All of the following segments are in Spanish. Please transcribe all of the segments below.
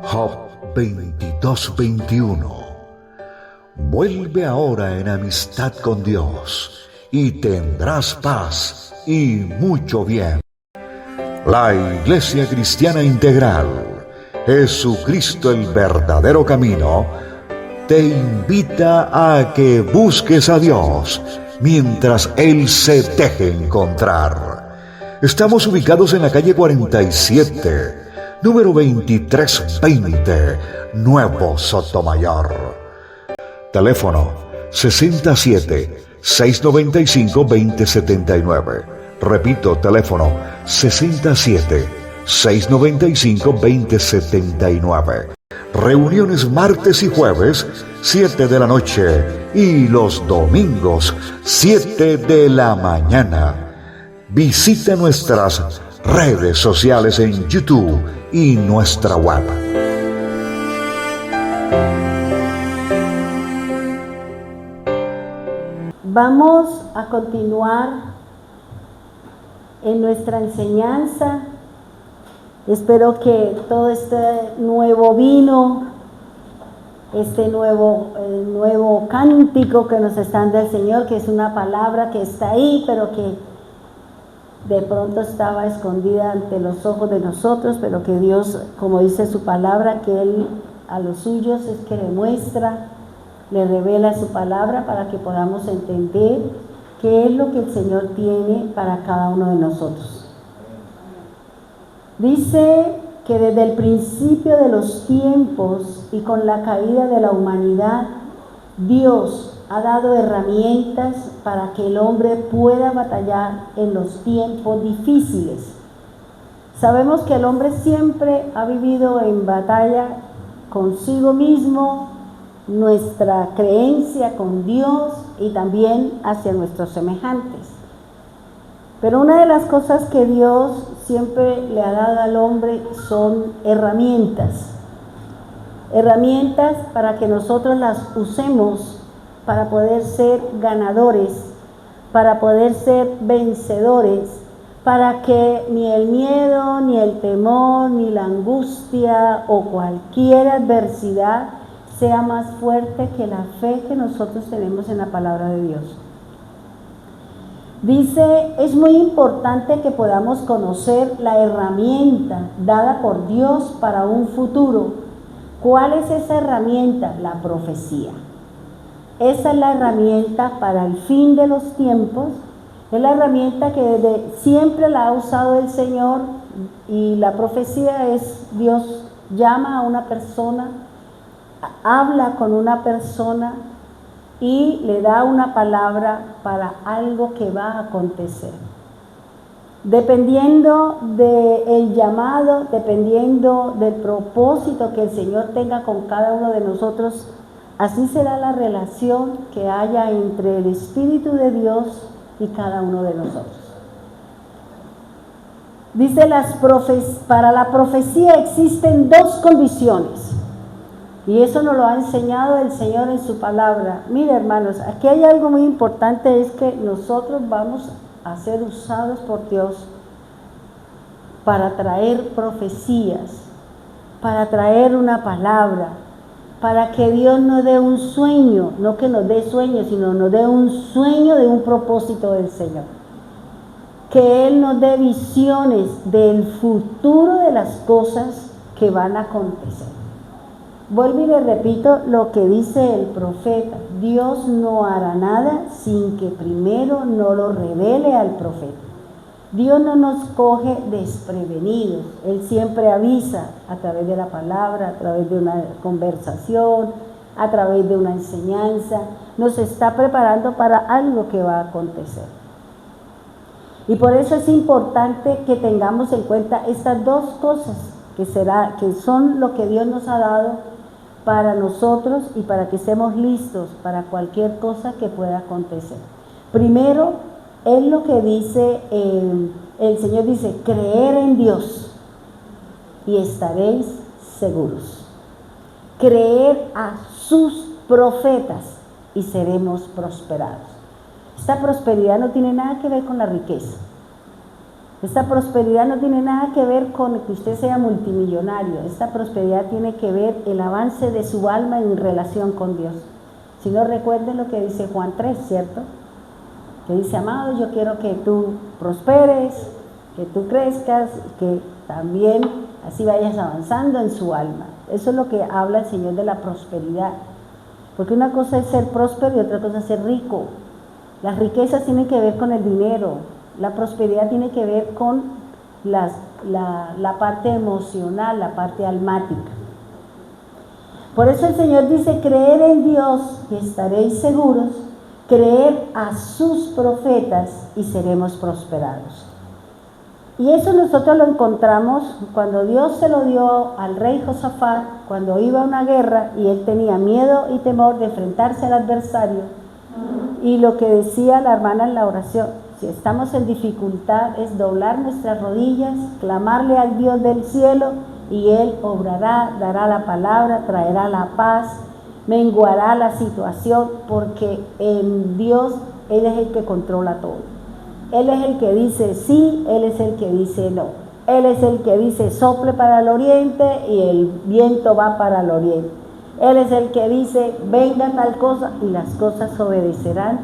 Job 22:21. Vuelve ahora en amistad con Dios y tendrás paz y mucho bien. La Iglesia Cristiana Integral, Jesucristo el verdadero camino, te invita a que busques a Dios mientras Él se deje encontrar. Estamos ubicados en la calle 47, número 2320, Nuevo Sotomayor. Teléfono 67-695-2079. Repito, teléfono 67-695-2079. Reuniones martes y jueves, 7 de la noche, y los domingos, 7 de la mañana. Visita nuestras redes sociales en YouTube y nuestra web. Vamos a continuar en nuestra enseñanza. Espero que todo este nuevo vino, este nuevo cántico que nos está dando el Señor, que es una palabra que está ahí, pero que de pronto estaba escondida ante los ojos de nosotros, pero que Dios, como dice su palabra, que Él a los suyos es que le muestra, le revela su palabra para que podamos entender qué es lo que el Señor tiene para cada uno de nosotros. Dice que desde el principio de los tiempos y con la caída de la humanidad, Dios ha dado herramientas para que el hombre pueda batallar en los tiempos difíciles. Sabemos que el hombre siempre ha vivido en batalla consigo mismo, nuestra creencia con Dios y también hacia nuestros semejantes. Pero una de las cosas que Dios siempre le ha dado al hombre son herramientas para que nosotros las usemos para poder ser ganadores, para poder ser vencedores, para que ni el miedo, ni el temor, ni la angustia o cualquier adversidad sea más fuerte que la fe que nosotros tenemos en la palabra de Dios. Dice, es muy importante que podamos conocer la herramienta dada por Dios para un futuro. ¿Cuál es esa herramienta? La profecía. Esa es la herramienta para el fin de los tiempos. Es la herramienta que desde siempre la ha usado el Señor, y la profecía es Dios llama a una persona, habla con una persona y le da una palabra para algo que va a acontecer. Dependiendo del llamado, dependiendo del propósito que el Señor tenga con cada uno de nosotros, así será la relación que haya entre el Espíritu de Dios y cada uno de nosotros. Dice, para la profecía existen dos condiciones, y eso nos lo ha enseñado el Señor en su palabra. Mire, hermanos, aquí hay algo muy importante, es que nosotros vamos a ser usados por Dios para traer profecías, para traer una palabra, para que Dios nos dé un sueño, no que nos dé sueños, sino nos dé un sueño de un propósito del Señor. Que Él nos dé visiones del futuro de las cosas que van a acontecer. Vuelvo y le repito lo que dice el profeta: Dios no hará nada sin que primero no lo revele al profeta. Dios no nos coge desprevenidos, Él siempre avisa a través de la palabra, a través de una conversación, a través de una enseñanza, nos está preparando para algo que va a acontecer. Y por eso es importante que tengamos en cuenta estas dos cosas, que son lo que Dios nos ha dado para nosotros y para que estemos listos para cualquier cosa que pueda acontecer. Primero, es lo que dice el Señor, dice creer en Dios. y estaréis seguros. Creer a sus profetas y seremos prosperados. Esta prosperidad no tiene nada que ver con la riqueza. Esta prosperidad no tiene nada que ver con que usted sea multimillonario. Esta prosperidad tiene que ver el avance de su alma en relación con Dios. Si no, recuerden lo que dice Juan 3, ¿cierto? Que dice, amado, yo quiero que tú prosperes, que tú crezcas, que también así vayas avanzando en su alma. Eso es lo que habla el Señor de la prosperidad. Porque una cosa es ser próspero y otra cosa es ser rico. Las riquezas tienen que ver con el dinero. La prosperidad tiene que ver con la parte emocional, la parte almática. Por eso el Señor dice, creer en Dios y estaréis seguros, creer a sus profetas y seremos prosperados. Y eso nosotros lo encontramos cuando Dios se lo dio al rey Josafat, cuando iba a una guerra y él tenía miedo y temor de enfrentarse al adversario. Y lo que decía la hermana en la oración, si estamos en dificultad es doblar nuestras rodillas, clamarle al Dios del cielo y Él obrará, dará la palabra, traerá la paz, menguará la situación, porque en Dios Él es el que controla todo. Él es el que dice sí, Él es el que dice no. Él es el que dice sople para el oriente y el viento va para el oriente. Él es el que dice venga tal cosa y las cosas obedecerán,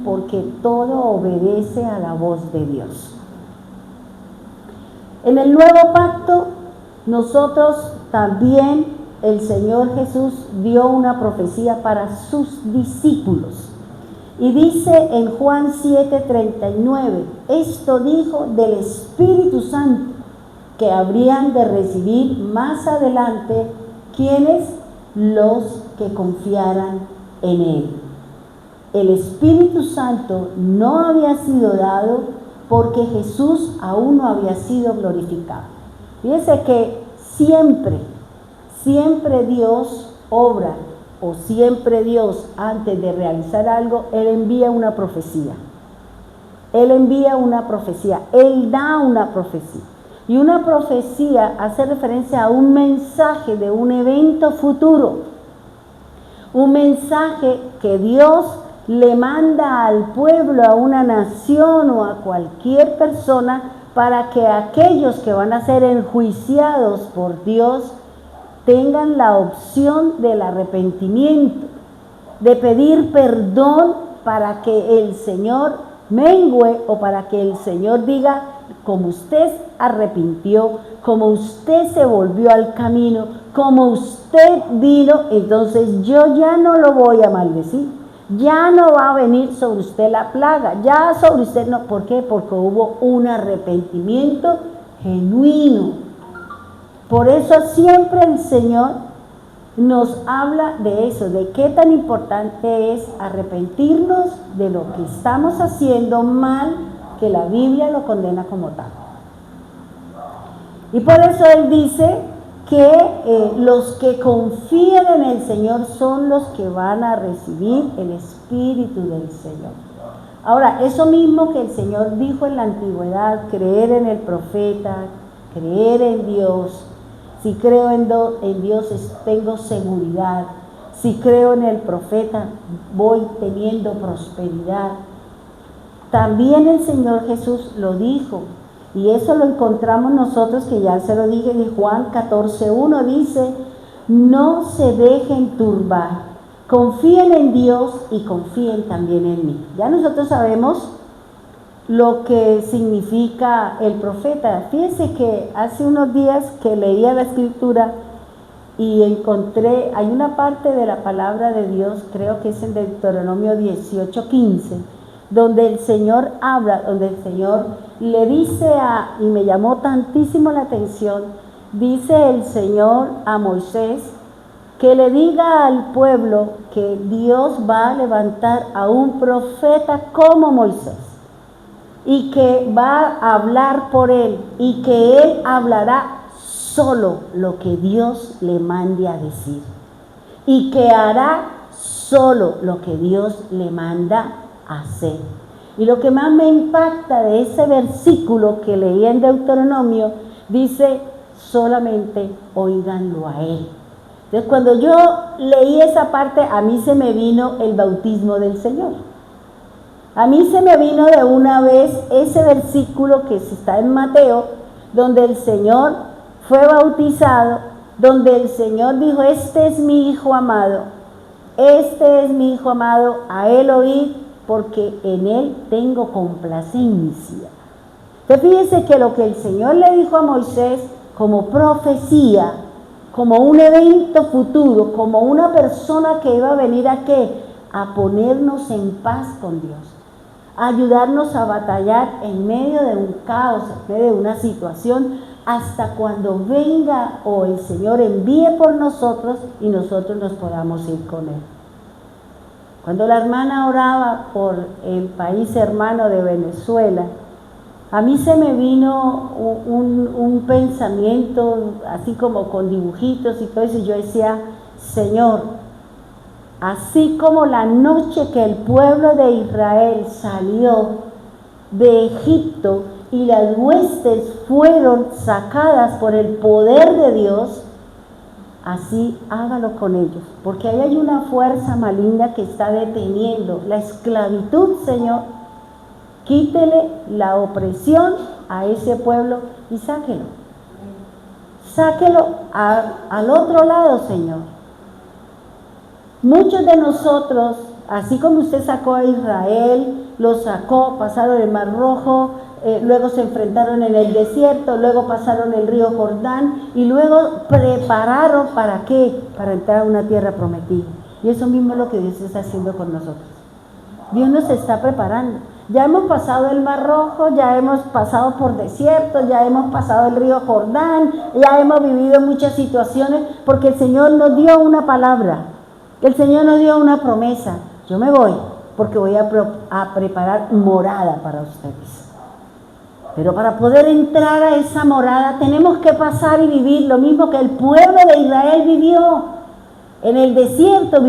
porque todo obedece a la voz de Dios. En el nuevo pacto, nosotros también, el Señor Jesús dio una profecía para sus discípulos. Y dice en Juan 7:39, esto dijo del Espíritu Santo, que habrían de recibir más adelante quienes los que confiaran en Él. El Espíritu Santo no había sido dado porque Jesús aún no había sido glorificado. Fíjense que siempre Dios obra, o siempre Dios, antes de realizar algo, Él envía una profecía. Él envía una profecía, Él da una profecía. Y una profecía hace referencia a un mensaje de un evento futuro. Un mensaje que Dios le manda al pueblo, a una nación o a cualquier persona, para que aquellos que van a ser enjuiciados por Dios tengan la opción del arrepentimiento, de pedir perdón para que el Señor mengüe, o para que el Señor diga, como usted arrepintió, como usted se volvió al camino, como usted vino, entonces yo ya no lo voy a maldecir. Ya no va a venir sobre usted la plaga, ya sobre usted no. ¿Por qué? Porque hubo un arrepentimiento genuino. Por eso siempre el Señor nos habla de eso, de qué tan importante es arrepentirnos de lo que estamos haciendo mal, que la Biblia lo condena como tal. Y por eso Él dice que los que confían en el Señor son los que van a recibir el Espíritu del Señor. Ahora, eso mismo que el Señor dijo en la antigüedad, creer en el profeta, creer en Dios. Si creo en Dios tengo seguridad. Si creo en el profeta voy teniendo prosperidad. También el Señor Jesús lo dijo. Y eso lo encontramos nosotros, que ya se lo dije, en Juan 14:1 dice, no se dejen turbar, confíen en Dios y confíen también en mí. Ya nosotros sabemos lo que significa el profeta. Fíjense que hace unos días que leía la escritura y encontré, hay una parte de la palabra de Dios, creo que es en Deuteronomio 18:15, donde el Señor habla, donde el Señor le dice y me llamó tantísimo la atención, dice el Señor a Moisés, que le diga al pueblo que Dios va a levantar a un profeta como Moisés, y que va a hablar por él, y que él hablará solo lo que Dios le mande a decir, y que hará solo lo que Dios le manda hacer. Y lo que más me impacta de ese versículo que leí en Deuteronomio, dice, solamente óiganlo a Él. Entonces, cuando yo leí esa parte, a mí se me vino el bautismo del Señor. A mí se me vino de una vez ese versículo que está en Mateo, donde el Señor fue bautizado, donde el Señor dijo: este es mi Hijo amado, este es mi Hijo amado, a Él oíd, porque en Él tengo complacencia. Entonces fíjense que lo que el Señor le dijo a Moisés como profecía, como un evento futuro, como una persona que iba a venir ¿a qué? A ponernos en paz con Dios, a ayudarnos a batallar en medio de un caos, en medio de una situación, hasta cuando venga o el Señor envíe por nosotros y nosotros nos podamos ir con Él. Cuando la hermana oraba por el país hermano de Venezuela, a mí se me vino un pensamiento así como con dibujitos y todo eso, y yo decía: Señor, así como la noche que el pueblo de Israel salió de Egipto y las huestes fueron sacadas por el poder de Dios, así hágalo con ellos, porque ahí hay una fuerza maligna que está deteniendo la esclavitud, Señor. Quítele la opresión a ese pueblo y sáquelo. Sáquelo al otro lado, Señor. Muchos de nosotros, así como usted sacó a Israel, lo sacó, pasaron el Mar Rojo, luego se enfrentaron en el desierto, luego pasaron el río Jordán y luego prepararon ¿para qué? Para entrar a una tierra prometida. Y eso mismo es lo que Dios está haciendo con nosotros. Dios nos está preparando. Ya hemos pasado el Mar Rojo, ya hemos pasado por desiertos, ya hemos pasado el río Jordán, ya hemos vivido muchas situaciones, porque el Señor nos dio una palabra, el Señor nos dio una promesa. Yo me voy porque voy a preparar morada para ustedes. Pero para poder entrar a esa morada tenemos que pasar y vivir lo mismo que el pueblo de Israel vivió. En el desierto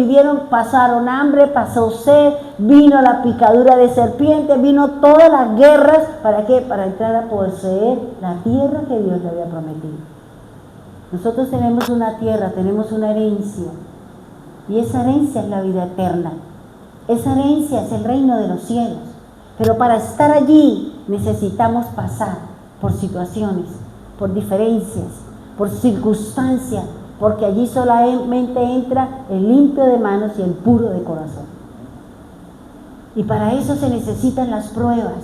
pasaron hambre, pasó sed, vino la picadura de serpientes, vino todas las guerras. ¿Para qué? Para entrar a poseer la tierra que Dios le había prometido. Nosotros tenemos una tierra, tenemos una herencia, y esa herencia es la vida eterna. Esa herencia es el reino de los cielos. Pero para estar allí necesitamos pasar por situaciones, por diferencias, por circunstancias, porque allí solamente entra el limpio de manos y el puro de corazón. Y para eso se necesitan las pruebas,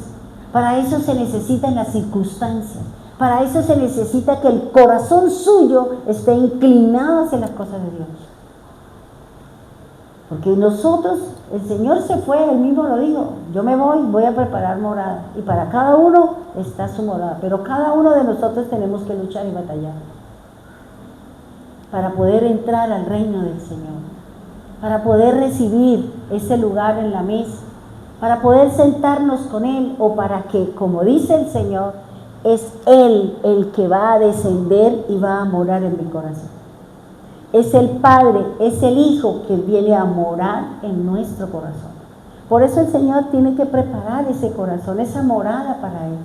para eso se necesitan las circunstancias, para eso se necesita que el corazón suyo esté inclinado hacia las cosas de Dios. Porque nosotros, el Señor se fue, Él mismo lo dijo: yo me voy a preparar morada, y para cada uno está su morada, pero cada uno de nosotros tenemos que luchar y batallar para poder entrar al reino del Señor, para poder recibir ese lugar en la mesa, para poder sentarnos con Él, o para que, como dice el Señor, es Él el que va a descender y va a morar en mi corazón. Es el Padre, es el Hijo que viene a morar en nuestro corazón. Por eso el Señor tiene que preparar ese corazón, esa morada para Él.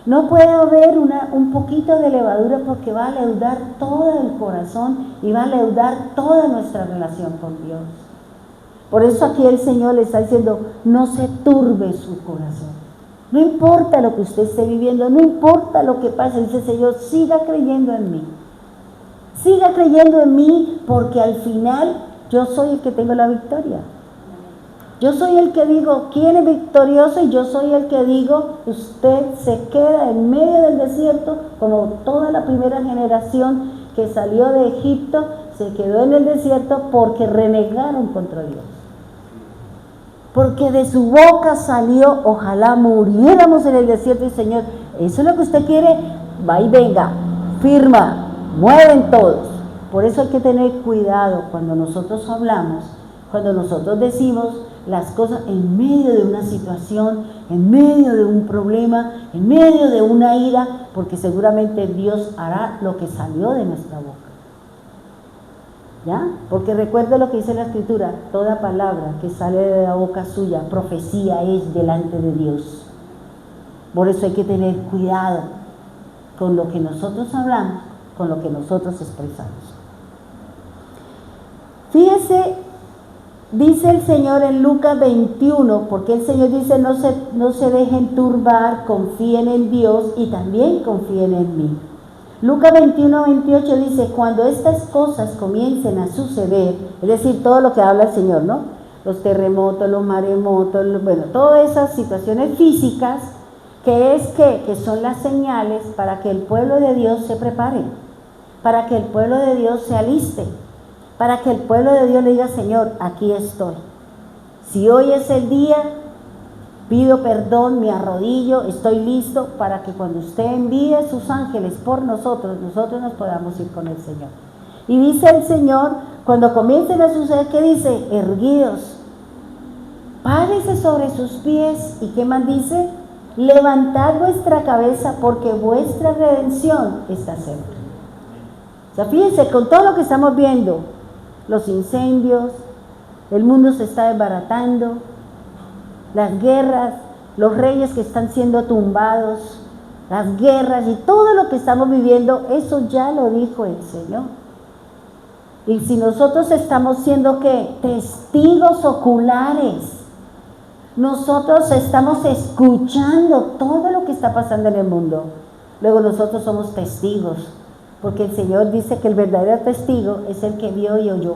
No puede haber un poquito de levadura, porque va a leudar todo el corazón y va a leudar toda nuestra relación con Dios. Por eso aquí el Señor le está diciendo: no se turbe su corazón. No importa lo que usted esté viviendo, no importa lo que pase, dice el Señor: siga creyendo en mí. Siga creyendo en mí, porque al final yo soy el que tengo la victoria. Yo soy el que digo quién es victorioso, y yo soy el que digo: usted se queda en medio del desierto, como toda la primera generación que salió de Egipto se quedó en el desierto porque renegaron contra Dios. Porque de su boca salió: ojalá muriéramos en el desierto. Y Señor, ¿eso es lo que usted quiere? Va y venga, firma, mueven todos. Por eso hay que tener cuidado cuando nosotros hablamos, cuando nosotros decimos las cosas en medio de una situación, en medio de un problema, en medio de una ira, porque seguramente Dios hará lo que salió de nuestra boca. ¿Ya? Porque recuerde lo que dice la Escritura: toda palabra que sale de la boca suya, profecía es delante de Dios. Por eso hay que tener cuidado con lo que nosotros hablamos, con lo que nosotros expresamos. Fíjese, dice el Señor en Lucas 21, porque el Señor dice, no se dejen turbar, confíen en Dios y también confíen en mí. Lucas 21, 28 dice, cuando estas cosas comiencen a suceder, es decir, todo lo que habla el Señor, ¿no? Los terremotos, los maremotos, todas esas situaciones físicas, que son las señales para que el pueblo de Dios se prepare, para que el pueblo de Dios se aliste, para que el pueblo de Dios le diga, Señor, aquí estoy. Si hoy es el día, pido perdón, me arrodillo, estoy listo para que cuando usted envíe sus ángeles por nosotros nos podamos ir con el Señor. Y dice el Señor, cuando comiencen a suceder, ¿qué dice? Erguidos, párese sobre sus pies. ¿Y qué más dice? Levantad vuestra cabeza porque vuestra redención está cerca. O sea, fíjense, con todo lo que estamos viendo, los incendios, el mundo se está desbaratando, las guerras, los reyes que están siendo tumbados, las guerras y todo lo que estamos viviendo, eso ya lo dijo el Señor. Y si nosotros estamos siendo ¿qué? Testigos oculares, nosotros estamos escuchando todo lo que está pasando en el mundo, luego nosotros somos testigos, porque el Señor dice que el verdadero testigo es el que vio y oyó.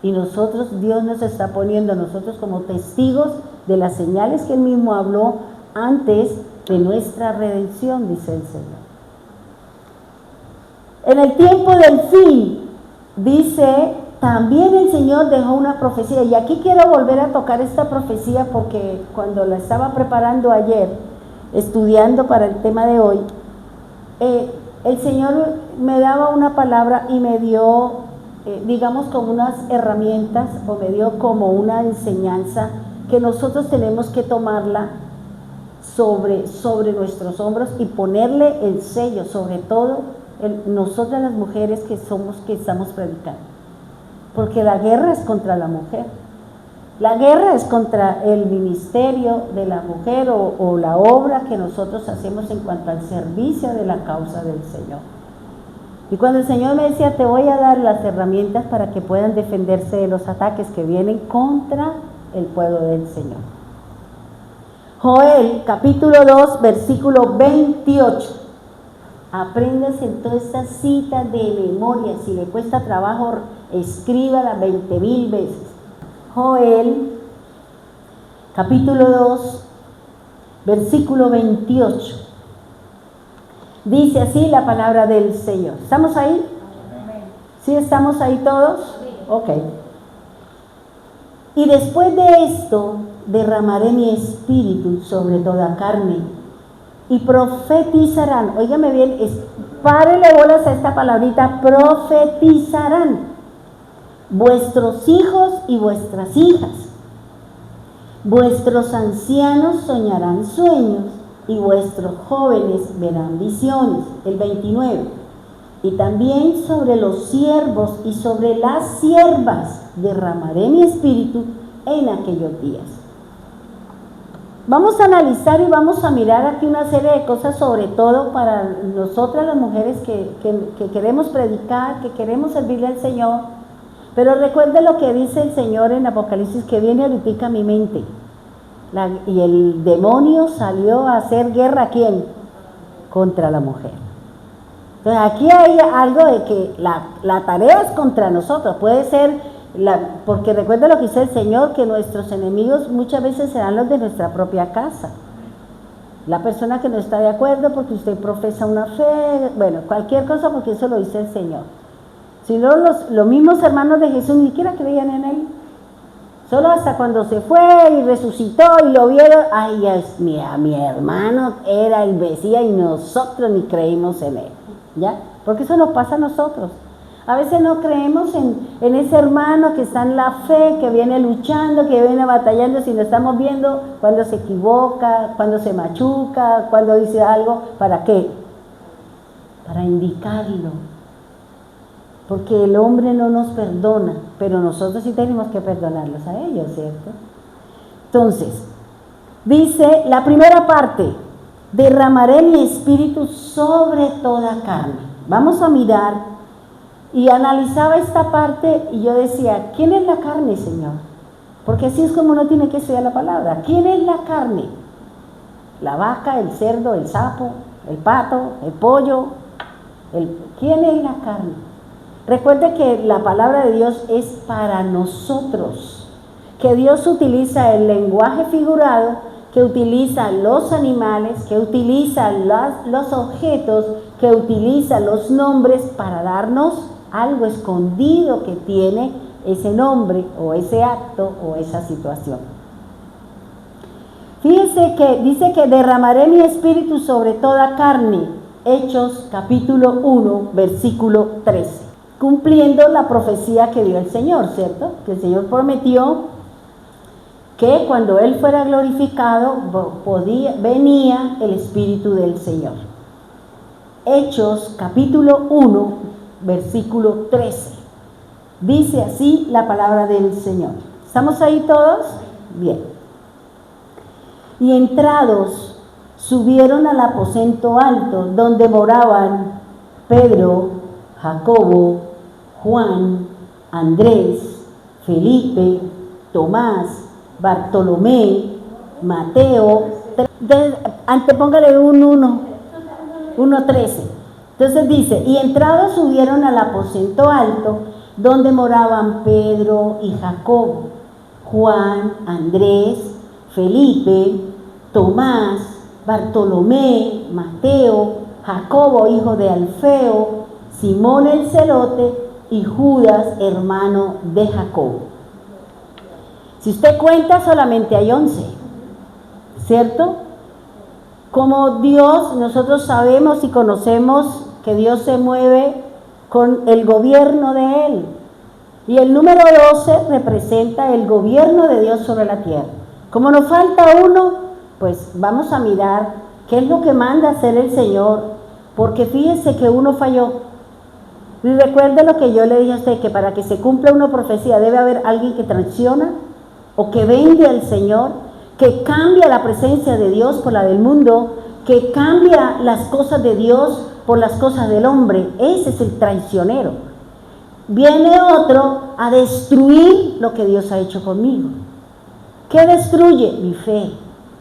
Y nosotros, Dios nos está poniendo a nosotros como testigos de las señales que Él mismo habló antes de nuestra redención, dice el Señor. En el tiempo del fin, dice, también el Señor dejó una profecía. Y aquí quiero volver a tocar esta profecía porque cuando la estaba preparando ayer, estudiando para el tema de hoy, el Señor me daba una palabra y me dio digamos como unas herramientas o me dio como una enseñanza que nosotros tenemos que tomarla sobre nuestros hombros y ponerle el sello, sobre todo nosotras las mujeres que estamos predicando, porque la guerra es contra la mujer, la guerra es contra el ministerio de la mujer o la obra que nosotros hacemos en cuanto al servicio de la causa del Señor. Y cuando el Señor me decía, te voy a dar las herramientas para que puedan defenderse de los ataques que vienen contra el pueblo del Señor. Joel, capítulo 2, versículo 28. Apréndase todas estas citas de memoria. Si le cuesta trabajo, escríbala 20,000 veces. Joel, capítulo 2, versículo 28. Dice así la palabra del Señor. ¿Estamos ahí? ¿Sí estamos ahí todos? Ok. Y después de esto derramaré mi espíritu sobre toda carne y profetizarán. Óigame bien, párele bolas a esta palabrita, profetizarán vuestros hijos y vuestras hijas. Vuestros ancianos soñarán sueños y vuestros jóvenes verán visiones. El 29. Y también sobre los siervos y sobre las siervas derramaré mi espíritu en aquellos días. Vamos a analizar y vamos a mirar aquí una serie de cosas, sobre todo para nosotras las mujeres que queremos predicar, que queremos servirle al Señor. Pero recuerde lo que dice el Señor en Apocalipsis, que viene ahorita a mi mente. Y el demonio salió a hacer guerra ¿a quién? Contra la mujer. Entonces aquí hay algo de que la tarea es contra nosotros. Puede ser, porque recuerda lo que dice el Señor, que nuestros enemigos muchas veces serán los de nuestra propia casa. La persona que no está de acuerdo porque usted profesa una fe, bueno, cualquier cosa, porque eso lo dice el Señor. Si no, los mismos hermanos de Jesús ni siquiera creían en Él. Solo hasta cuando se fue y resucitó y lo vieron, ay, mi hermano era el Mesías y nosotros ni creímos en él, ¿ya? Porque eso nos pasa a nosotros. A veces no creemos en ese hermano que está en la fe, que viene luchando, que viene batallando, si no estamos viendo cuando se equivoca, cuando se machuca, cuando dice algo. ¿Para qué? Para indicarlo. Porque el hombre no nos perdona, pero nosotros sí tenemos que perdonarlos a ellos, ¿cierto? Entonces, dice la primera parte, derramaré mi espíritu sobre toda carne. Vamos a mirar. Y analizaba esta parte y yo decía, ¿quién es la carne, Señor? Porque así es como uno tiene que estudiar la palabra. ¿Quién es la carne? La vaca, el cerdo, el sapo, el pato, el pollo. ¿Quién es la carne? Recuerde que la palabra de Dios es para nosotros. Que Dios utiliza el lenguaje figurado, que utiliza los animales, que utiliza los objetos, que utiliza los nombres para darnos algo escondido que tiene ese nombre o ese acto o esa situación. Fíjense que dice que derramaré mi espíritu sobre toda carne, Hechos capítulo 1, versículo 13, cumpliendo la profecía que dio el Señor, ¿cierto? Que el Señor prometió que cuando Él fuera glorificado venía el Espíritu del Señor. Hechos capítulo 1, versículo 13. Dice así la palabra del Señor. ¿Estamos ahí todos? Bien. Y entrados, subieron al aposento alto, donde moraban Pedro, Jacobo, Juan, Andrés, Felipe, Tomás, Bartolomé, Mateo. Antepóngale un 1:13. Entonces dice, y entrados subieron al aposento alto, donde moraban Pedro y Jacobo, Juan, Andrés, Felipe, Tomás, Bartolomé, Mateo, Jacobo, hijo de Alfeo, Simón el celote y Judas, hermano de Jacobo. Si usted cuenta, solamente hay 11, ¿cierto? Como Dios, nosotros sabemos y conocemos que Dios se mueve con el gobierno de Él. Y el número 12 representa el gobierno de Dios sobre la tierra. Como nos falta uno, pues vamos a mirar qué es lo que manda hacer el Señor, porque fíjese que uno falló. Y recuerde lo que yo le dije a usted, que para que se cumpla una profecía debe haber alguien que traiciona o que vende al Señor, que cambia la presencia de Dios por la del mundo, que cambia las cosas de Dios por las cosas del hombre. Ese es el traicionero. Viene otro a destruir lo que Dios ha hecho conmigo. ¿Qué destruye? Mi fe.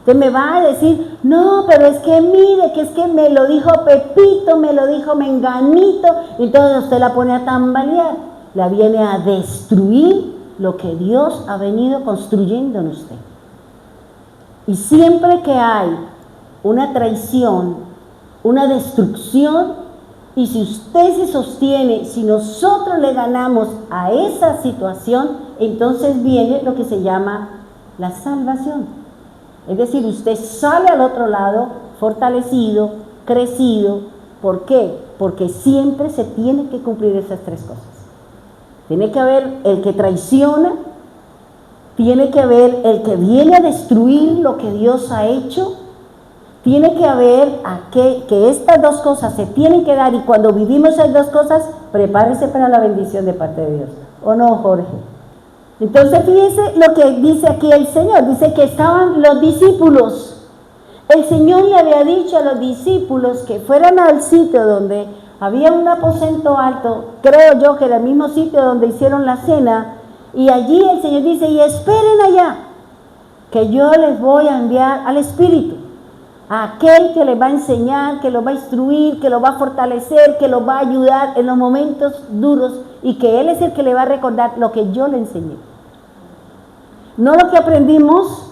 Usted me va a decir, no, pero es que mire, que es que me lo dijo Pepito, me lo dijo Menganito, y entonces usted la pone a tambalear. La viene a destruir lo que Dios ha venido construyendo en usted. Y siempre que hay una traición, una destrucción, y si usted se sostiene, si nosotros le ganamos a esa situación, entonces viene lo que se llama la salvación. Es decir, usted sale al otro lado fortalecido, crecido. ¿Por qué? Porque siempre se tiene que cumplir esas tres cosas. Tiene que haber el que traiciona, tiene que haber el que viene a destruir lo que Dios ha hecho, tiene que haber que estas dos cosas se tienen que dar, y cuando vivimos esas dos cosas, prepárese para la bendición de parte de Dios. ¿O no, Jorge? Entonces fíjese lo que dice aquí el Señor. Dice que estaban los discípulos. El Señor le había dicho a los discípulos que fueran al sitio donde había un aposento alto, creo yo que era el mismo sitio donde hicieron la cena, y allí el Señor dice, y esperen allá, que yo les voy a enviar al Espíritu, a aquel que les va a enseñar, que los va a instruir, que los va a fortalecer, que los va a ayudar en los momentos duros, y que Él es el que le va a recordar lo que yo le enseñé. No lo que aprendimos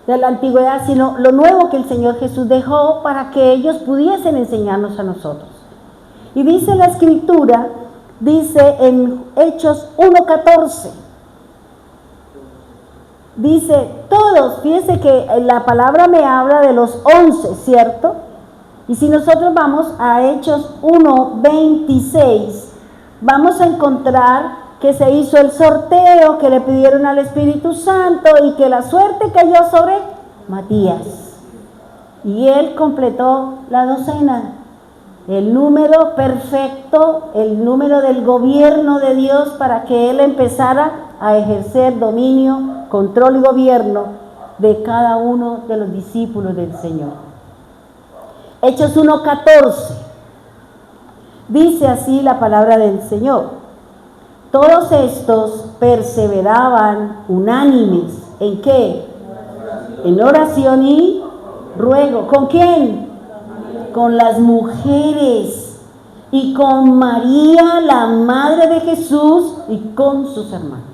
de la antigüedad, sino lo nuevo que el Señor Jesús dejó para que ellos pudiesen enseñarnos a nosotros. Y dice la Escritura, dice en Hechos 1:14, dice todos, fíjense que la palabra me habla de los 11, ¿cierto? Y si nosotros vamos a Hechos 1:26, vamos a encontrar que se hizo el sorteo, que le pidieron al Espíritu Santo y que la suerte cayó sobre Matías. Y él completó la docena, el número perfecto, el número del gobierno de Dios para que él empezara a ejercer dominio, control y gobierno de cada uno de los discípulos del Señor. Hechos 1:14. Dice así la palabra del Señor: todos estos perseveraban unánimes. ¿En qué? En oración y ruego. ¿Con quién? Con las mujeres y con María, la madre de Jesús, y con sus hermanos.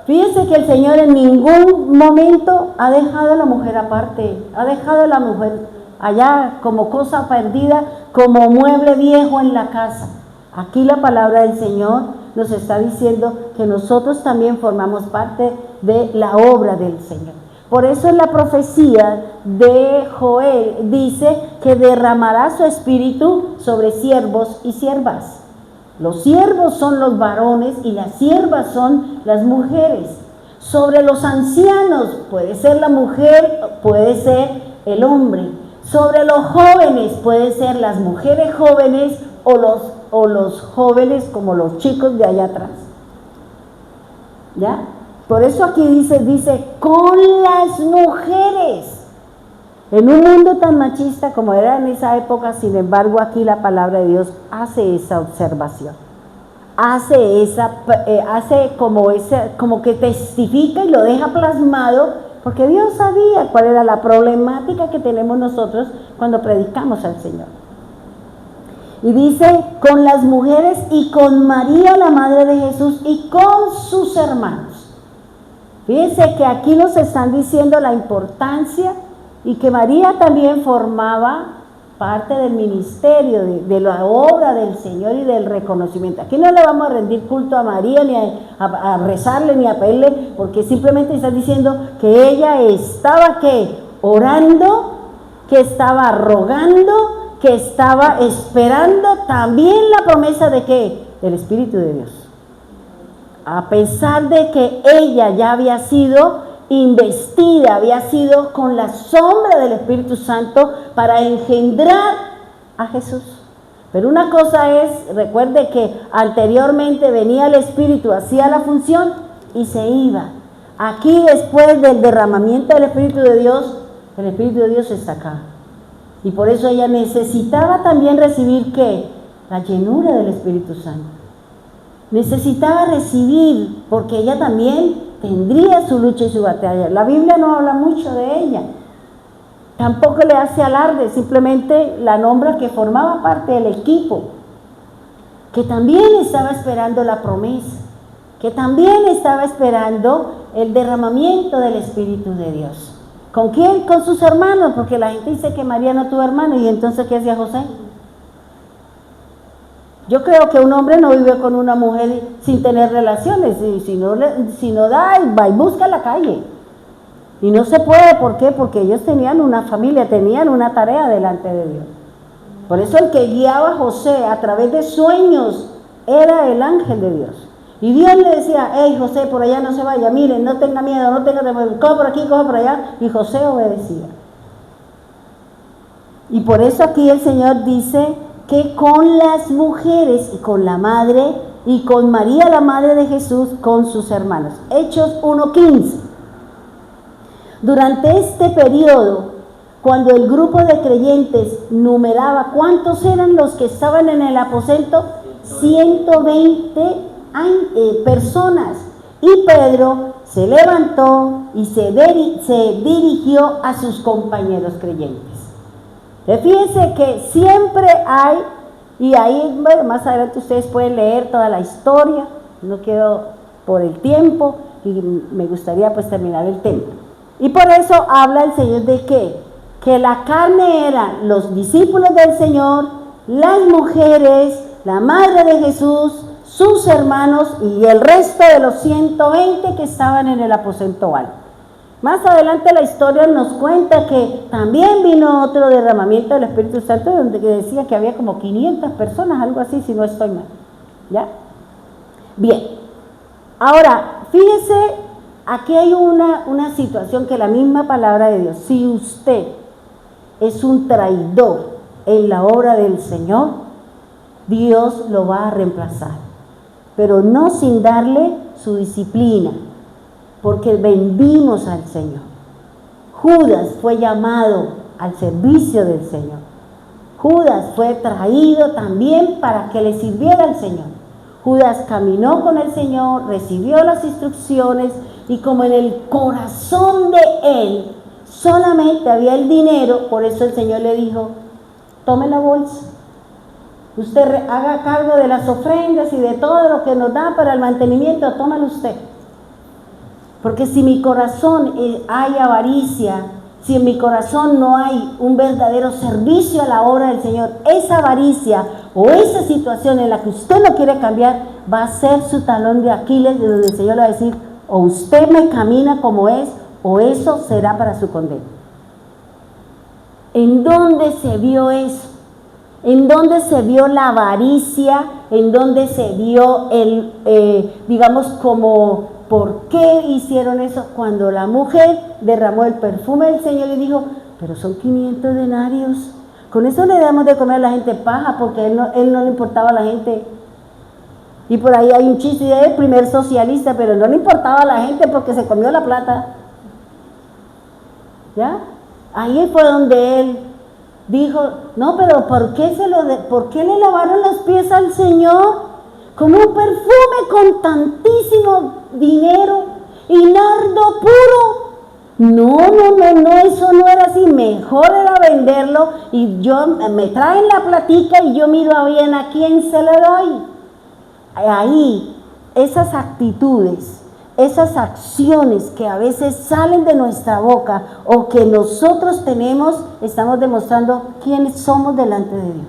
Fíjense que el Señor en ningún momento ha dejado a la mujer aparte, ha dejado a la mujer allá como cosa perdida, como mueble viejo en la casa. Aquí la palabra del Señor nos está diciendo que nosotros también formamos parte de la obra del Señor. Por eso en la profecía de Joel dice que derramará su espíritu sobre siervos y siervas. Los siervos son los varones y las siervas son las mujeres. Sobre los ancianos puede ser la mujer, puede ser el hombre. Sobre los jóvenes puede ser las mujeres jóvenes o los jóvenes como los chicos de allá atrás. ¿Ya? Por eso aquí dice con las mujeres. En un mundo tan machista como era en esa época, sin embargo, aquí la palabra de Dios hace esa observación. Hace como que testifica y lo deja plasmado, porque Dios sabía cuál era la problemática que tenemos nosotros cuando predicamos al Señor. Y dice, con las mujeres y con María, la madre de Jesús, y con sus hermanos. Fíjense que aquí nos están diciendo la importancia y que María también formaba parte del ministerio, de la obra del Señor y del reconocimiento. Aquí no le vamos a rendir culto a María, ni a rezarle, ni a pedirle, porque simplemente está diciendo que ella estaba, ¿qué? Orando, que estaba rogando, que estaba esperando también la promesa de ¿qué? Del Espíritu de Dios. A pesar de que ella ya había sido investida, había sido con la sombra del Espíritu Santo para engendrar a Jesús. Pero una cosa es, recuerde que anteriormente venía el Espíritu, hacía la función y se iba. Aquí, después del derramamiento del Espíritu de Dios, el Espíritu de Dios está acá. Y por eso ella necesitaba también recibir ¿qué? La llenura del Espíritu Santo. Necesitaba recibir, porque ella también tendría su lucha y su batalla. La Biblia no habla mucho de ella, tampoco le hace alarde, simplemente la nombra que formaba parte del equipo, que también estaba esperando la promesa, que también estaba esperando el derramamiento del Espíritu de Dios. ¿Con quién? Con sus hermanos, porque la gente dice que María no tuvo hermano, y entonces ¿qué hacía José? Yo creo que un hombre no vive con una mujer sin tener relaciones, y si no da, va y busca la calle. Y no se puede, ¿por qué? Porque ellos tenían una familia, tenían una tarea delante de Dios. Por eso el que guiaba a José a través de sueños era el ángel de Dios. Y Dios le decía, hey José, por allá no se vaya, miren, no tenga miedo, no tenga temor, coja por aquí, coja por allá. Y José obedecía. Y por eso aquí el Señor dice que con las mujeres y con la madre y con María, la madre de Jesús, con sus hermanos. Hechos 1:15. Durante este periodo, cuando el grupo de creyentes numeraba, ¿cuántos eran los que estaban en el aposento? 120 personas. Y Pedro se levantó y se dirigió a sus compañeros creyentes. Fíjense que siempre hay, y ahí bueno, más adelante ustedes pueden leer toda la historia, no quiero por el tiempo, y me gustaría pues terminar el tema. Y por eso habla el Señor de ¿qué? Que la carne eran los discípulos del Señor, las mujeres, la madre de Jesús, sus hermanos y el resto de los 120 que estaban en el aposento alto. Más adelante la historia nos cuenta que también vino otro derramamiento del Espíritu Santo, donde decía que había como 500 personas, algo así, si no estoy mal. ¿Ya? Bien. Ahora, fíjese, aquí hay una situación que la misma palabra de Dios, si usted es un traidor en la obra del Señor, Dios lo va a reemplazar, pero no sin darle su disciplina, porque vendimos al Señor. Judas fue llamado al servicio del Señor. Judas fue traído también para que le sirviera al Señor. Judas caminó con el Señor, recibió las instrucciones y como en el corazón de él solamente había el dinero, por eso el Señor le dijo, tome la bolsa. Usted haga cargo de las ofrendas y de todo lo que nos da para el mantenimiento, tómalo usted. Porque si mi corazón hay avaricia, si en mi corazón no hay un verdadero servicio a la obra del Señor, esa avaricia o esa situación en la que usted no quiere cambiar va a ser su talón de Aquiles, de donde el Señor le va a decir, o usted me camina como es, o eso será para su condena. ¿En dónde se vio eso? ¿En dónde se vio la avaricia? ¿En dónde se vio digamos, como, ¿por qué hicieron eso? Cuando la mujer derramó el perfume del Señor y dijo, pero son 500 denarios. Con eso le damos de comer a la gente paja, porque él no le importaba a la gente. Y por ahí hay un chiste de el primer socialista, pero no le importaba a la gente porque se comió la plata. ¿Ya? Ahí fue donde él dijo, no, pero ¿por qué le lavaron los pies al Señor? Con un perfume con tantísimo dinero y nardo puro. No, eso no era así. Mejor era venderlo y me traen la platica y yo miro a bien a quién se le doy. Ahí, esas actitudes, esas acciones que a veces salen de nuestra boca o que nosotros tenemos, estamos demostrando quiénes somos delante de Dios.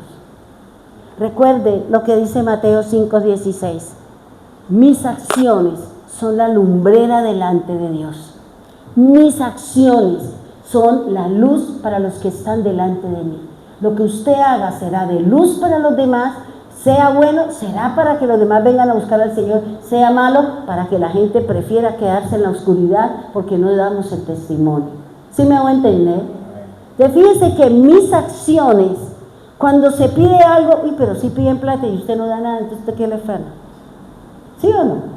Recuerde lo que dice Mateo 5:16. Mis acciones son la lumbrera delante de Dios. Mis acciones son la luz para los que están delante de mí. Lo que usted haga será de luz para los demás. Sea bueno, será para que los demás vengan a buscar al Señor. Sea malo, para que la gente prefiera quedarse en la oscuridad porque no damos el testimonio. ¿Sí me hago entender? Fíjese que mis acciones, cuando se pide algo, pero si piden plata y usted no da nada, entonces ¿usted qué le falta? ¿Sí o no?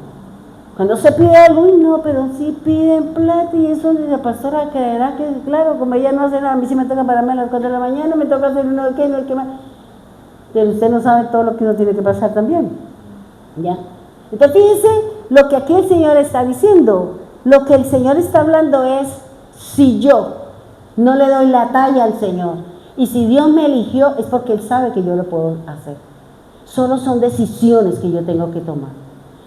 Cuando se pide algo, no, pero sí piden plata y eso la pastora creerá que, claro, como ella no hace nada, a mí sí me toca pararme a las 4 de la mañana, me toca hacer uno que más. Pero usted no sabe todo lo que uno tiene que pasar también. ¿Ya? Entonces fíjense lo que aquí el Señor está diciendo. Lo que el Señor está hablando es, si yo no le doy la talla al Señor, y si Dios me eligió, es porque Él sabe que yo lo puedo hacer. Solo son decisiones que yo tengo que tomar.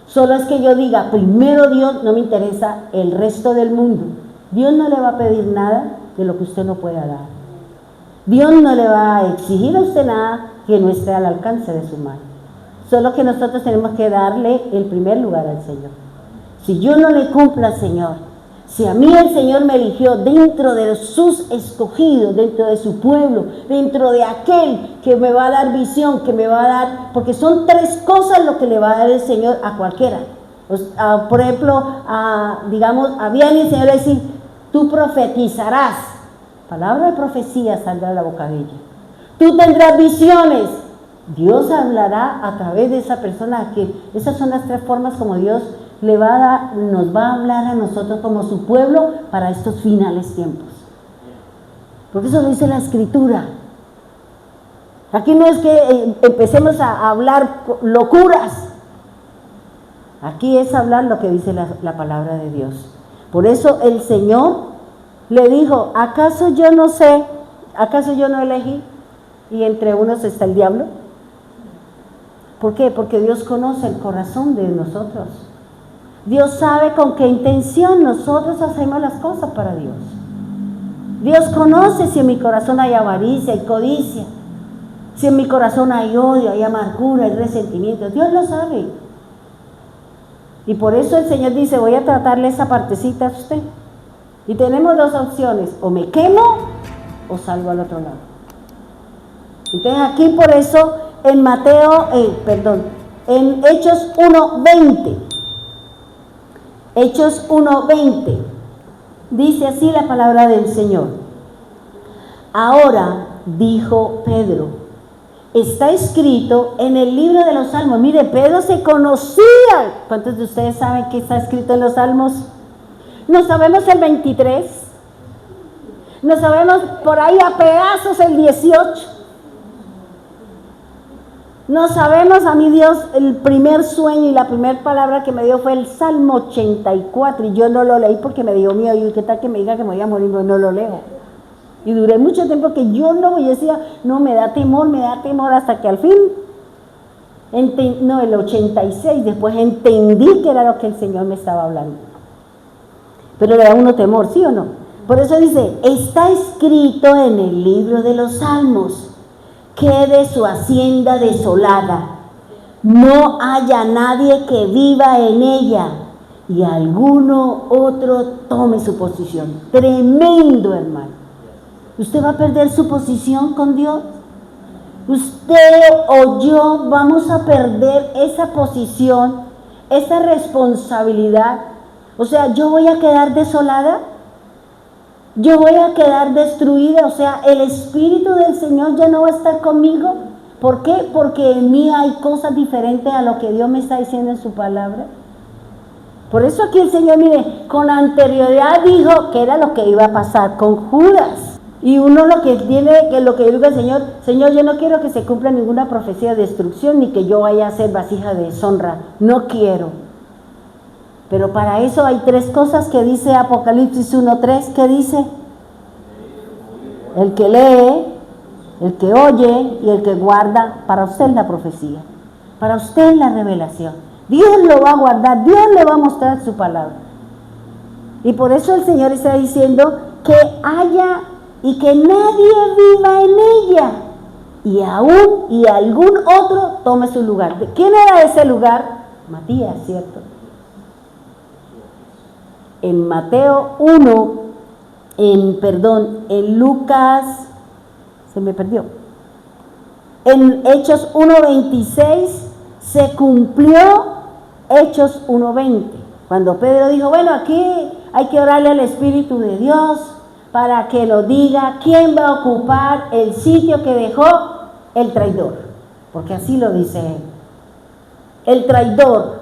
Solo es que yo diga, primero Dios, no me interesa el resto del mundo. Dios no le va a pedir nada de lo que usted no pueda dar. Dios no le va a exigir a usted nada que no esté al alcance de su mano. Solo que nosotros tenemos que darle el primer lugar al Señor. Si yo no le cumplo al Señor, si a mí el Señor me eligió dentro de sus escogidos, dentro de su pueblo, dentro de aquel que me va a dar visión, que me va a dar, porque son 3 cosas lo que le va a dar el Señor a cualquiera. Por ejemplo, digamos, había el Señor decir, tú profetizarás. Palabra de profecía saldrá de la boca de ella. Tú tendrás visiones. Dios hablará a través de esa persona. Que esas son las 3 formas como Dios nos va a hablar a nosotros como su pueblo para estos finales tiempos. Porque eso lo dice la Escritura. Aquí no es que empecemos a hablar locuras. Aquí es hablar lo que dice la palabra de Dios. Por eso el Señor le dijo, ¿acaso yo no sé? ¿Acaso yo no elegí? Y entre unos está el diablo. ¿Por qué? Porque Dios conoce el corazón de nosotros. Dios sabe con qué intención nosotros hacemos las cosas para Dios. Dios conoce si en mi corazón hay avaricia, hay codicia, si en mi corazón hay odio, hay amargura, hay resentimiento. Dios lo sabe. Y por eso el Señor dice, voy a tratarle esa partecita a usted. Y tenemos 2 opciones, o me quemo o salgo al otro lado. Entonces aquí por eso en en Hechos 1:20, Hechos 1:20, dice así la palabra del Señor. Ahora, dijo Pedro, está escrito en el libro de los Salmos. Mire, Pedro se conocía. ¿Cuántos de ustedes saben qué está escrito en los Salmos? No sabemos el 23, no sabemos por ahí a pedazos el 18, No sabemos, a mí Dios, el primer sueño y la primera palabra que me dio fue el Salmo 84, y yo no lo leí porque me dio miedo. Y qué tal que me diga que me voy a morir, no lo leo. Y duré mucho tiempo que yo no, yo decía, no, me da temor, hasta que al fin, el 86, después entendí que era lo que el Señor me estaba hablando. Pero le da uno temor, ¿sí o no? Por eso dice, está escrito en el libro de los Salmos, quede su hacienda desolada, no haya nadie que viva en ella, y alguno otro tome su posición. Tremendo, hermano. ¿Usted va a perder su posición con Dios? Usted o yo vamos a perder esa posición, esa responsabilidad. O sea, yo voy a quedar desolada, yo voy a quedar destruida, o sea, el Espíritu del Señor ya no va a estar conmigo. ¿Por qué? Porque en mí hay cosas diferentes a lo que Dios me está diciendo en su palabra. Por eso aquí el Señor, mire, con anterioridad dijo que era lo que iba a pasar con Judas. Y uno lo que tiene, que lo que dice el Señor, Señor, yo no quiero que se cumpla ninguna profecía de destrucción, ni que yo vaya a ser vasija de deshonra, no quiero. Pero para eso hay tres cosas que dice Apocalipsis 1:3, que dice: el que lee, el que oye y el que guarda. Para usted es la profecía, para usted es la revelación. Dios lo va a guardar, Dios le va a mostrar su palabra. Y por eso el Señor está diciendo que haya y que nadie viva en ella, y algún otro tome su lugar. ¿Quién era ese lugar? Matías, ¿cierto? En Mateo 1, en Lucas, se me perdió, en Hechos 1:26 se cumplió Hechos 1:20, cuando Pedro dijo, bueno, aquí hay que orarle al Espíritu de Dios para que lo diga quién va a ocupar el sitio que dejó el traidor, porque así lo dice él, el traidor.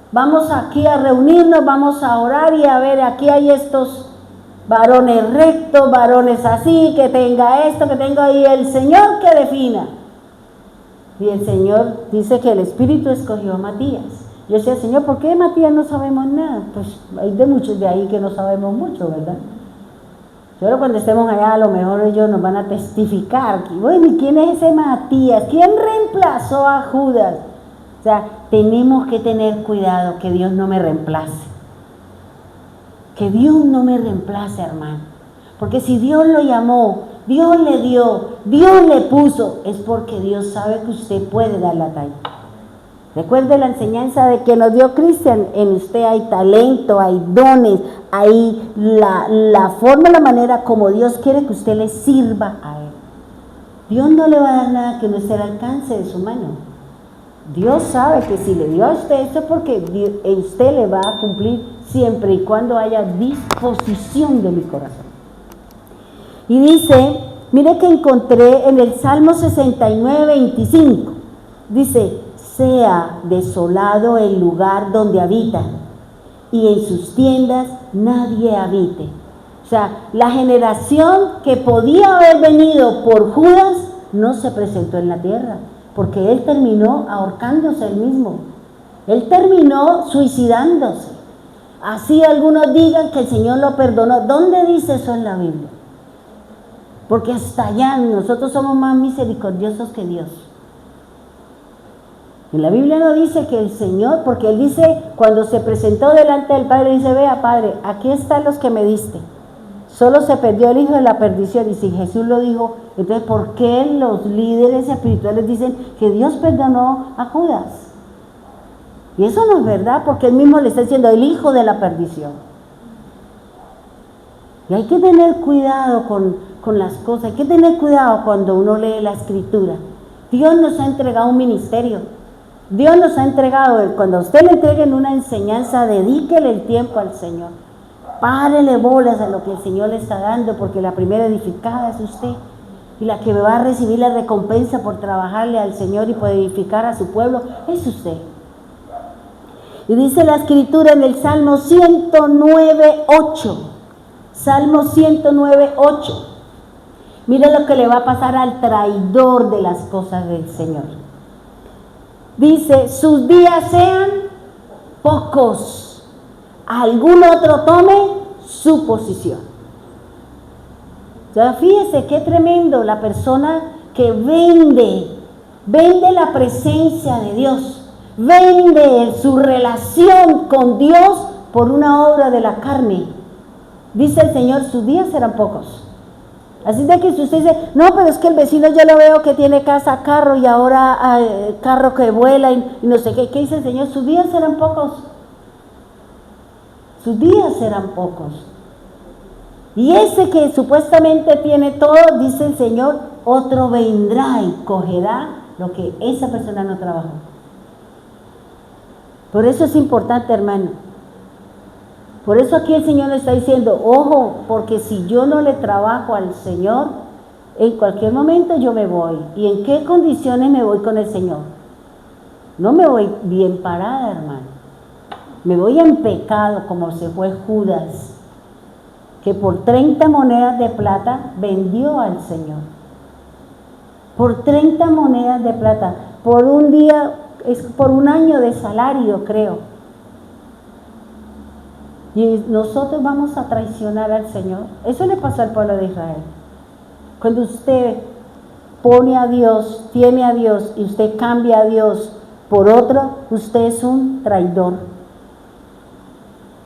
Vamos aquí a reunirnos, vamos a orar y a ver, aquí hay estos varones rectos, varones así, que tenga esto, que tenga ahí, el Señor que defina. Y el Señor dice que el Espíritu escogió a Matías. Yo decía, Señor, ¿por qué de Matías no sabemos nada? Pues hay de muchos de ahí que no sabemos mucho, ¿verdad? Pero cuando estemos allá, a lo mejor ellos nos van a testificar. Bueno, ¿y quién es ese Matías? ¿Quién reemplazó a Judas? O sea, tenemos que tener cuidado que Dios no me reemplace. Que Dios no me reemplace, hermano. Porque si Dios lo llamó, Dios le dio, Dios le puso, es porque Dios sabe que usted puede dar la talla. Recuerde la enseñanza de que nos dio Cristian, en usted hay talento, hay dones, hay la forma, la manera como Dios quiere que usted le sirva a Él. Dios no le va a dar nada que no esté al alcance de su mano. Dios sabe que si le dio a usted esto es porque usted le va a cumplir siempre y cuando haya disposición de mi corazón. Y dice, mire que encontré en el Salmo 69:25, dice, sea desolado el lugar donde habita, y en sus tiendas nadie habite. O sea, la generación que podía haber venido por Judas no se presentó en la tierra, porque él terminó ahorcándose él mismo, él terminó suicidándose. Así algunos digan que el Señor lo perdonó. ¿Dónde dice eso en la Biblia? Porque hasta allá nosotros somos más misericordiosos que Dios. En la Biblia no dice que el Señor, porque Él dice, cuando se presentó delante del Padre, dice, vea Padre, aquí están los que me diste, solo se perdió el hijo de la perdición. Y si Jesús lo dijo, entonces ¿por qué los líderes espirituales dicen que Dios perdonó a Judas? Y eso no es verdad, porque Él mismo le está diciendo el hijo de la perdición. Y hay que tener cuidado con las cosas, hay que tener cuidado cuando uno lee la Escritura. Dios nos ha entregado un ministerio. Dios nos ha entregado, cuando a usted le entreguen una enseñanza, dedíquele el tiempo al Señor. Párele bolas a lo que el Señor le está dando, porque la primera edificada es usted. Y la que va a recibir la recompensa por trabajarle al Señor y por edificar a su pueblo es usted. Y dice la Escritura en el Salmo 109:8. Salmo 109:8. Mire lo que le va a pasar al traidor de las cosas del Señor. dice, sus días sean pocos, algún otro tome su posición. Entonces, fíjese qué tremendo la persona que vende la presencia de Dios, vende su relación con Dios por una obra de la carne. Dice el Señor, sus días serán pocos. Así de que si usted dice, no, pero es que el vecino yo lo veo que tiene casa, carro y ahora carro que vuela y no sé qué dice el Señor, sus días serán pocos. Sus días serán pocos. Y ese que supuestamente tiene todo, dice el Señor, otro vendrá y cogerá lo que esa persona no trabajó. Por eso es importante, hermano. Por eso aquí el Señor está diciendo, ojo, porque si yo no le trabajo al Señor, en cualquier momento yo me voy. ¿Y en qué condiciones me voy con el Señor? No me voy bien parada, hermano. Me voy en pecado, como se fue Judas, que por 30 monedas de plata vendió al Señor. Por 30 monedas de plata, por un día, es por un año de salario, creo. Y nosotros vamos a traicionar al Señor. Eso le pasó al pueblo de Israel. Cuando usted pone a Dios, tiene a Dios y usted cambia a Dios por otro, usted es un traidor.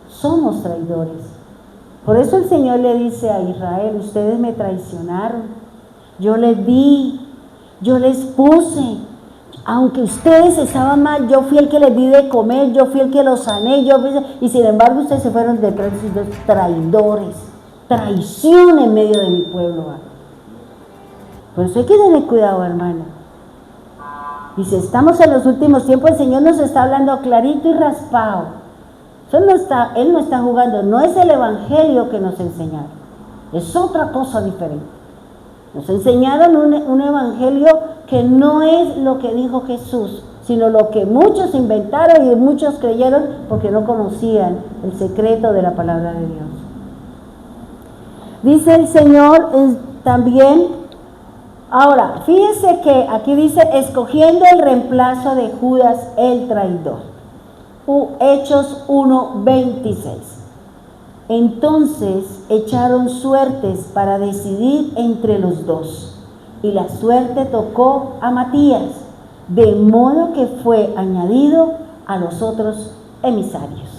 Somos traidores. Por eso el Señor le dice a Israel, ustedes me traicionaron. Yo les di, yo les puse. Aunque ustedes estaban mal, yo fui el que les di de comer, yo fui el que los sané, y sin embargo ustedes se fueron detrás de sus traidores, traición en medio de mi pueblo. Por eso hay que tener cuidado, hermano. Y si estamos en los últimos tiempos, el Señor nos está hablando clarito y raspado. Él no está jugando, no es el evangelio que nos enseñaron, es otra cosa diferente. Nos enseñaron un evangelio que no es lo que dijo Jesús, sino lo que muchos inventaron y muchos creyeron porque no conocían el secreto de la palabra de Dios. Dice el Señor también, ahora, fíjese que aquí dice, escogiendo el reemplazo de Judas el traidor. Hechos 1:26. Entonces echaron suertes para decidir entre los dos, y la suerte tocó a Matías, de modo que fue añadido a los otros emisarios.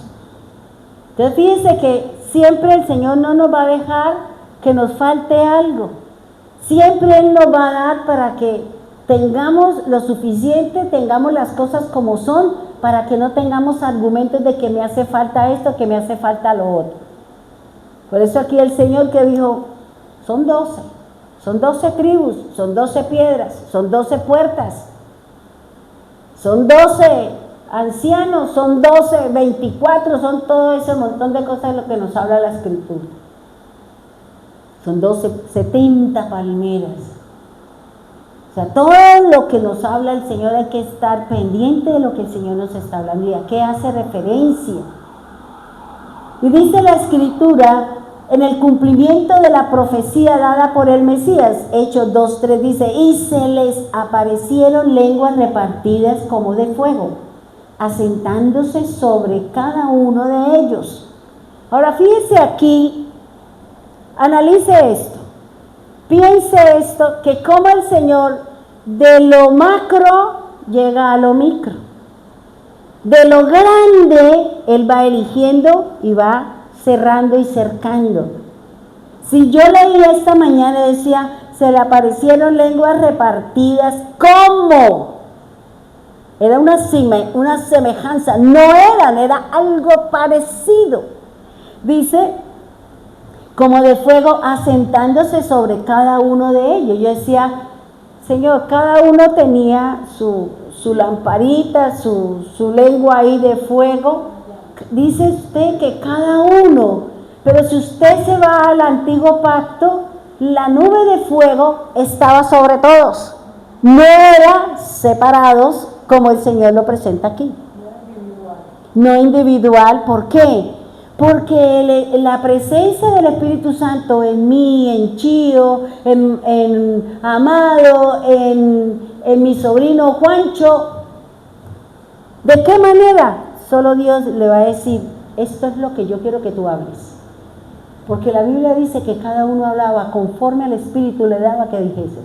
Entonces fíjense que siempre el Señor no nos va a dejar que nos falte algo. Siempre Él nos va a dar para que tengamos lo suficiente, tengamos las cosas como son, para que no tengamos argumentos de que me hace falta esto, que me hace falta lo otro. Por eso aquí el Señor que dijo, son 12 tribus, son 12 piedras, son 12 puertas, son 12 ancianos, son 12, 24, son todo ese montón de cosas de lo que nos habla la Escritura. Son 70 palmeras. O sea, todo lo que nos habla el Señor hay que estar pendiente de lo que el Señor nos está hablando y a qué hace referencia. Y dice la Escritura, en el cumplimiento de la profecía dada por el Mesías, Hechos 2:3 dice, y se les aparecieron lenguas repartidas como de fuego, asentándose sobre cada uno de ellos. Ahora fíjese aquí, analice esto, piense esto, que como el Señor de lo macro llega a lo micro. De lo grande, Él va eligiendo y va cerrando y cercando. Si yo leía esta mañana, decía, se le aparecieron lenguas repartidas, ¿cómo? Era una semejanza, no era algo parecido. Dice, como de fuego, asentándose sobre cada uno de ellos. Yo decía, Señor, cada uno tenía su lamparita, su lengua ahí de fuego. Dice usted que cada uno, pero si usted se va al antiguo pacto, la nube de fuego estaba sobre todos, no eran separados como el Señor lo presenta aquí, no individual. ¿Por qué? Porque la presencia del Espíritu Santo en mí, en Chío, en Amado, en mi sobrino Juancho, ¿De qué manera? Solo Dios le va a decir, esto es lo que yo quiero que tú hables. Porque la Biblia dice que cada uno hablaba conforme al Espíritu le daba que dijese.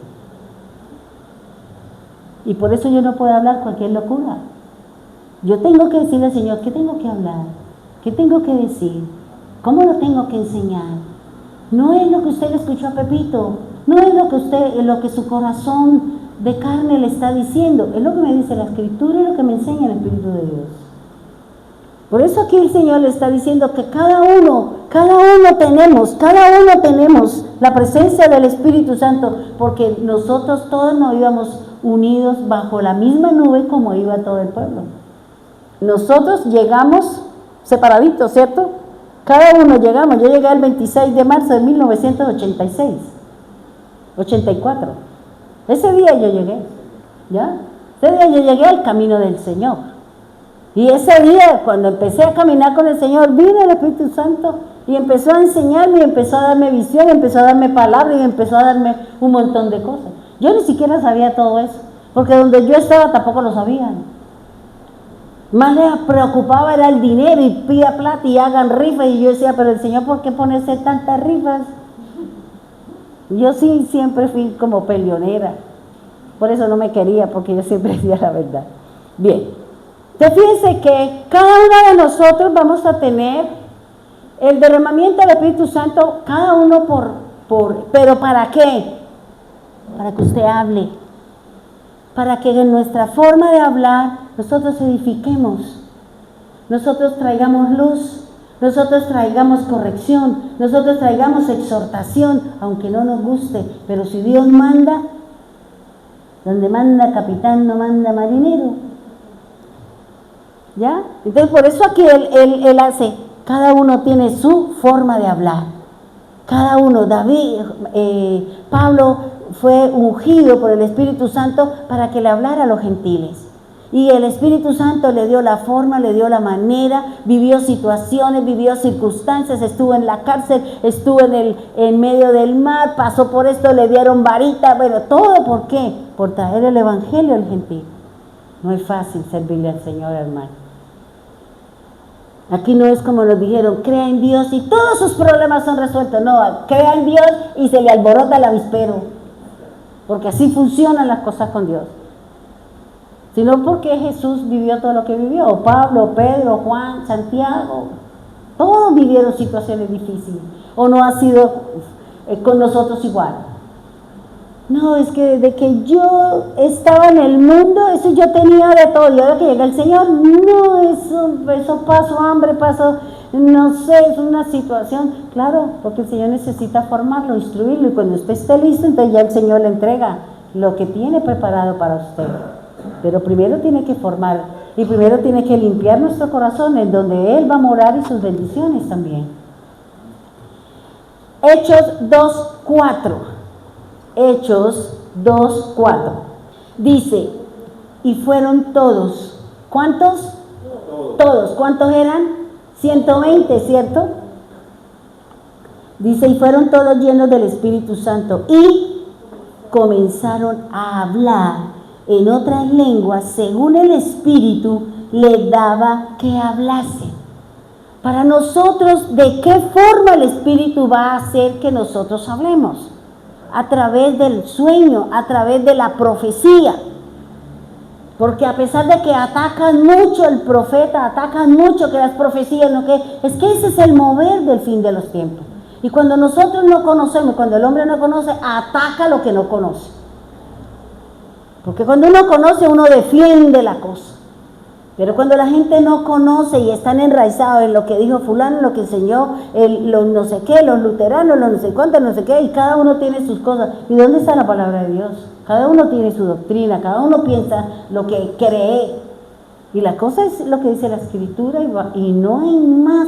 Y por eso yo no puedo hablar cualquier locura. Yo tengo que decirle al Señor, ¿qué tengo que hablar? ¿Qué tengo que decir? ¿Cómo lo tengo que enseñar? No es lo que usted le escuchó a Pepito, no es lo que su corazón de carne le está diciendo, es lo que me dice la Escritura y lo que me enseña el Espíritu de Dios. Por eso aquí el Señor le está diciendo que cada uno tenemos la presencia del Espíritu Santo, porque nosotros todos nos íbamos unidos bajo la misma nube como iba todo el pueblo. Nosotros llegamos separaditos, ¿cierto? Cada uno llegamos. Yo llegué el 26 de marzo de 1986, 84. Ese día yo llegué, ¿ya? Ese día yo llegué al camino del Señor. Y ese día, cuando empecé a caminar con el Señor, vino el Espíritu Santo y empezó a enseñarme, y empezó a darme visión, y empezó a darme palabras, y empezó a darme un montón de cosas. Yo ni siquiera sabía todo eso, porque donde yo estaba tampoco lo sabían. Más les preocupaba era el dinero, y pida plata y hagan rifas, y yo decía, pero el Señor, ¿por qué ponerse tantas rifas? Yo sí siempre fui como peleonera, por eso no me quería, porque yo siempre decía la verdad. Bien, entonces fíjense que cada uno de nosotros vamos a tener el derramamiento del Espíritu Santo, cada uno pero ¿para qué? Para que usted hable, para que en nuestra forma de hablar nosotros edifiquemos, nosotros traigamos luz, nosotros traigamos corrección, nosotros traigamos exhortación, aunque no nos guste, pero si Dios manda, donde manda capitán no manda marinero, ¿ya? Entonces por eso aquí él hace, cada uno tiene su forma de hablar, cada uno, Pablo fue ungido por el Espíritu Santo para que le hablara a los gentiles. Y el Espíritu Santo le dio la forma, le dio la manera, vivió situaciones, vivió circunstancias, estuvo en la cárcel, estuvo en medio del mar, pasó por esto, le dieron varita, bueno, todo ¿por qué? Por traer el Evangelio al gentil. No es fácil servirle al Señor, hermano. Aquí no es como nos dijeron, crea en Dios y todos sus problemas son resueltos. No, crea en Dios y se le alborota el avispero, porque así funcionan las cosas con Dios. Sino porque Jesús vivió todo lo que vivió, o Pablo, Pedro, Juan, Santiago, todos vivieron situaciones difíciles, o no ha sido con nosotros igual. No, es que desde que yo estaba en el mundo, eso yo tenía de todo, y ahora que llega el Señor, no, eso paso hambre, paso, no sé, es una situación, claro, porque el Señor necesita formarlo, instruirlo, y cuando usted esté listo, entonces ya el Señor le entrega lo que tiene preparado para usted. Pero primero tiene que formar y primero tiene que limpiar nuestro corazón en donde Él va a morar y sus bendiciones también. Hechos 2:4. Hechos 2:4. Dice, y fueron todos. ¿Cuántos? Todos. ¿Cuántos eran? 120, ¿cierto? Dice, y fueron todos llenos del Espíritu Santo y comenzaron a hablar en otras lenguas, según el Espíritu le daba que hablase. Para nosotros, ¿de qué forma el Espíritu va a hacer que nosotros hablemos? A través del sueño, a través de la profecía. Porque a pesar de que atacan mucho el profeta, atacan mucho que las profecías, ¿no? Es que ese es el mover del fin de los tiempos. Y cuando nosotros no conocemos, cuando el hombre no conoce, ataca lo que no conoce. Porque cuando uno conoce, uno defiende la cosa. Pero cuando la gente no conoce y están enraizados en lo que dijo fulano, en lo que enseñó los no sé qué, los luteranos, los no sé cuántos, no sé qué, y cada uno tiene sus cosas. ¿Y dónde está la palabra de Dios? Cada uno tiene su doctrina, cada uno piensa lo que cree. Y la cosa es lo que dice la Escritura, y no hay más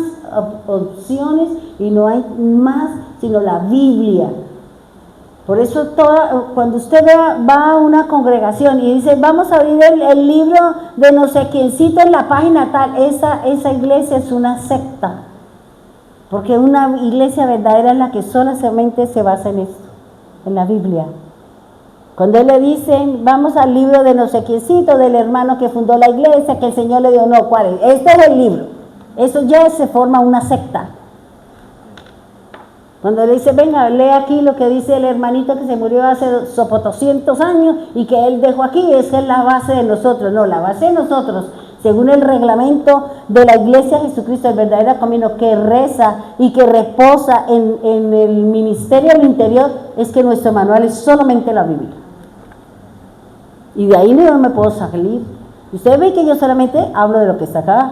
opciones, y no hay más sino la Biblia. Por eso cuando usted va a una congregación y dice, vamos a abrir el libro de no sé quiéncito en la página tal, esa iglesia es una secta. Porque una iglesia verdadera es la que solamente se basa en esto, en la Biblia. Cuando él le dicen, vamos al libro de no sé quiéncito, del hermano que fundó la iglesia, que el Señor le dio, no, ¿cuál es? Este es el libro. Eso ya se forma una secta. Cuando le dice, venga, lee aquí lo que dice el hermanito que se murió hace 200 años y que él dejó aquí, esa es la base de nosotros. No, la base de nosotros, según el reglamento de la Iglesia de Jesucristo, el verdadero camino que reza y que reposa en el ministerio del interior, es que nuestro manual es solamente la Biblia. Y de ahí no me puedo salir. Ustedes ven que yo solamente hablo de lo que está acá.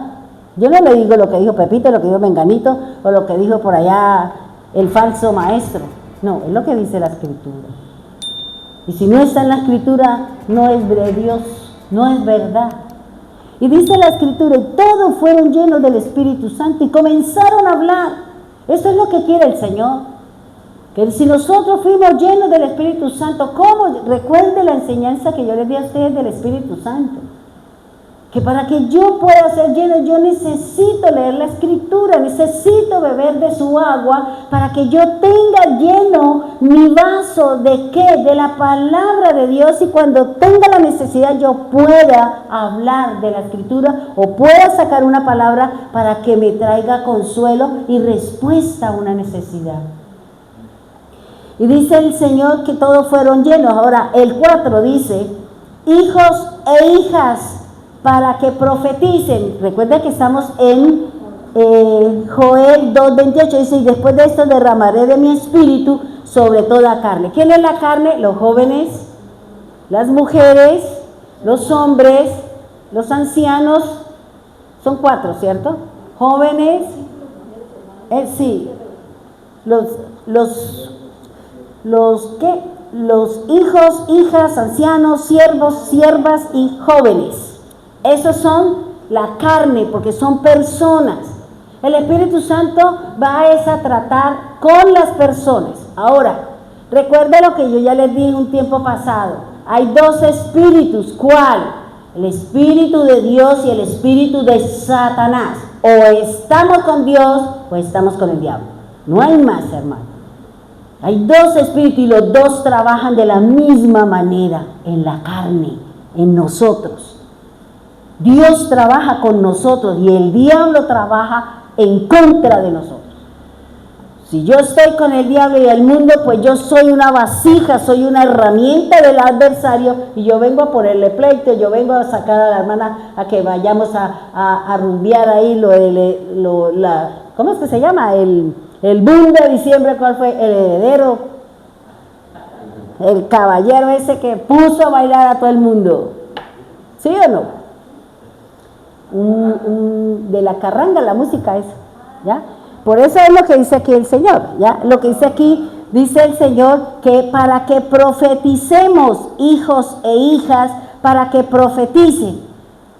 Yo no le digo lo que dijo Pepito, lo que dijo Menganito, o lo que dijo por allá el falso maestro. No, es lo que dice la Escritura. Y si no está en la Escritura, no es de Dios, no es verdad. Y dice la Escritura, y todos fueron llenos del Espíritu Santo y comenzaron a hablar. Eso es lo que quiere el Señor. Que si nosotros fuimos llenos del Espíritu Santo, ¿cómo? Recuerde la enseñanza que yo les di a ustedes del Espíritu Santo. Que para que yo pueda ser lleno, yo necesito leer la Escritura, necesito beber de su agua para que yo tenga lleno mi vaso de ¿qué? De la palabra de Dios, y cuando tenga la necesidad yo pueda hablar de la Escritura o pueda sacar una palabra para que me traiga consuelo y respuesta a una necesidad. Y dice el Señor que todos fueron llenos. Ahora el 4 dice, hijos e hijas, para que profeticen. Recuerda que estamos en Joel 2:28, dice, y después de esto derramaré de mi espíritu sobre toda carne. ¿Quién es la carne? Los jóvenes, las mujeres, los hombres, los ancianos. Son 4, ¿cierto? Jóvenes, sí, los hijos, hijas, ancianos, siervos, siervas y jóvenes. Esos son la carne, porque son personas. El Espíritu Santo va a tratar con las personas. Ahora, recuerda lo que yo ya les dije un tiempo pasado. Hay 2 espíritus. ¿Cuál? El Espíritu de Dios y el Espíritu de Satanás. O estamos con Dios o estamos con el diablo. No hay más, hermano. Hay 2 espíritus y los 2 trabajan de la misma manera en la carne, en nosotros. Dios trabaja con nosotros y el diablo trabaja en contra de nosotros. Si yo estoy con el diablo y el mundo, pues yo soy una vasija, soy una herramienta del adversario y yo vengo a ponerle pleito, yo vengo a sacar a la hermana a que vayamos a rumbear ahí ¿cómo es que se llama? El boom de diciembre. ¿Cuál fue? El heredero, el caballero ese que puso a bailar a todo el mundo. ¿Sí o no? De la carranga, la música esa, ¿ya? Por eso es lo que dice aquí el Señor, ¿ya? Lo que dice aquí, dice el Señor que para que profeticemos, hijos e hijas, para que profeticen.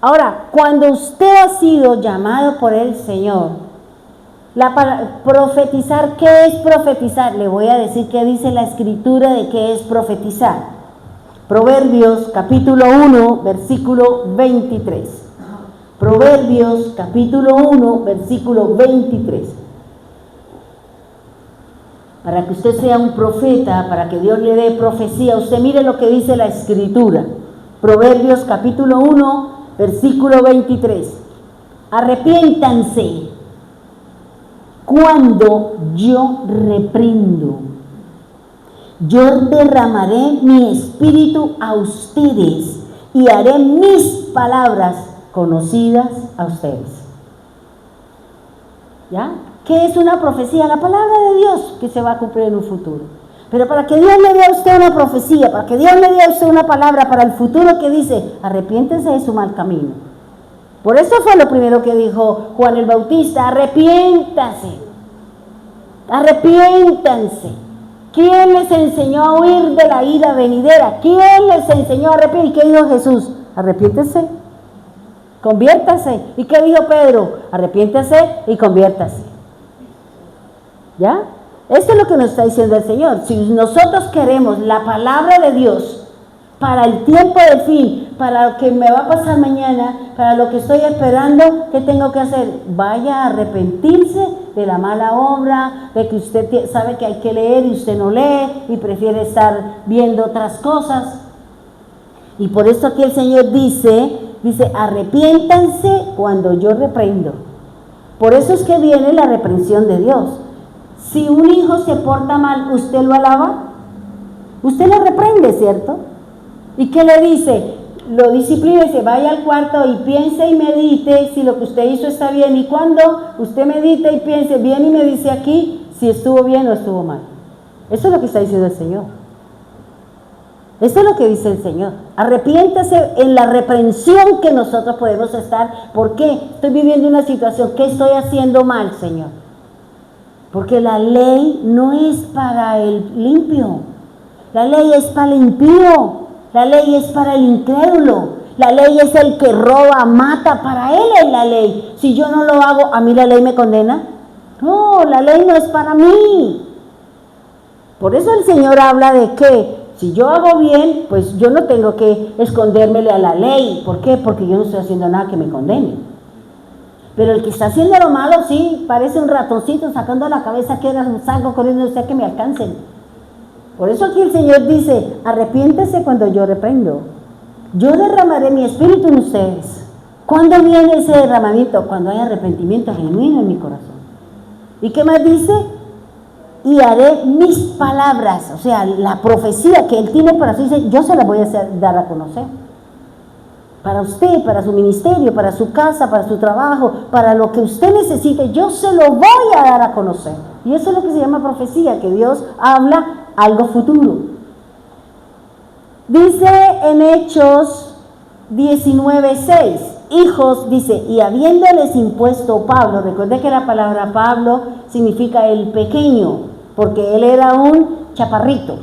Ahora, cuando usted ha sido llamado por el Señor, profetizar, ¿qué es profetizar? Le voy a decir qué dice la Escritura de qué es profetizar. Proverbios capítulo 1, versículo 23. Proverbios capítulo 1, versículo 23. Para que usted sea un profeta, para que Dios le dé profecía, usted mire lo que dice la Escritura. Proverbios capítulo 1, versículo 23. Arrepiéntanse cuando yo reprendo. Yo derramaré mi espíritu a ustedes y haré mis palabras conocidas a ustedes. ¿Ya? ¿Qué es una profecía? La palabra de Dios que se va a cumplir en un futuro. Pero para que Dios le dé a usted una profecía, para que Dios le dé a usted una palabra para el futuro, que dice, arrepiéntense de su mal camino. Por eso fue lo primero que dijo Juan el Bautista, arrepiéntase, arrepiéntanse. ¿Quién les enseñó a huir de la ira venidera? ¿Quién les enseñó a arrepentir? ¿Y qué dijo Jesús? Arrepiéntese, conviértase. ¿Y qué dijo Pedro? Arrepiéntase y conviértase. ¿Ya? Esto es lo que nos está diciendo el Señor. Si nosotros queremos la palabra de Dios para el tiempo del fin, para lo que me va a pasar mañana, para lo que estoy esperando, ¿qué tengo que hacer? Vaya a arrepentirse de la mala obra, de que usted sabe que hay que leer y usted no lee y prefiere estar viendo otras cosas. Y por eso aquí el Señor dice, arrepiéntanse cuando yo reprendo. Por eso es que viene la reprensión de Dios. Si un hijo se porta mal, ¿usted lo alaba? Usted lo reprende, ¿cierto? ¿Y qué le dice? Lo disciplina y se vaya al cuarto y piense y medite si lo que usted hizo está bien. Y cuando usted medite y piense bien y me dice aquí si estuvo bien o estuvo mal. Eso es lo que está diciendo el Señor. Eso es lo que dice el Señor. Arrepiéntase en la reprensión que nosotros podemos estar. ¿Por qué? Estoy viviendo una situación. ¿Qué estoy haciendo mal, Señor? Porque la ley no es para el limpio. La ley es para el impío. La ley es para el incrédulo. La ley es el que roba, mata. Para él es la ley. Si yo no lo hago, ¿a mí la ley me condena? No, la ley no es para mí. Por eso el Señor habla de que si yo hago bien, pues yo no tengo que escondérmele a la ley. ¿Por qué? Porque yo no estoy haciendo nada que me condene. Pero el que está haciendo lo malo, sí, parece un ratoncito sacando la cabeza que salgo corriendo, no sé que me alcancen. Por eso aquí el Señor dice, arrepiéntese cuando yo reprendo. Yo derramaré mi espíritu en ustedes. ¿Cuándo viene ese derramamiento? Cuando hay arrepentimiento genuino en mi corazón. ¿Y qué más dice? Y haré mis palabras, o sea, la profecía que Él tiene para sí, yo se la voy a dar a conocer. Para usted, para su ministerio, para su casa, para su trabajo, para lo que usted necesite, yo se lo voy a dar a conocer. Y eso es lo que se llama profecía, que Dios habla algo futuro. Dice en Hechos 19:6, hijos, dice, y habiéndoles impuesto Pablo, recuerde que la palabra Pablo significa el pequeño, porque él era un chaparrito.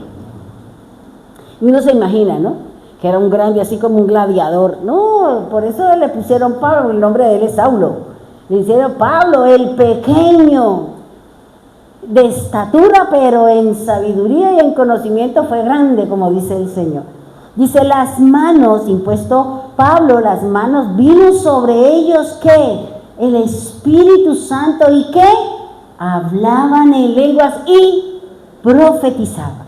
Y uno se imagina, ¿no? Que era un grande, así como un gladiador. No, por eso le pusieron Pablo, el nombre de él es Saulo. Le hicieron Pablo, el pequeño, de estatura, pero en sabiduría y en conocimiento fue grande, como dice el Señor. Dice, las manos, impuesto Pablo, las manos, vino sobre ellos, ¿qué? El Espíritu Santo, ¿y qué? Hablaban en lenguas y profetizaban.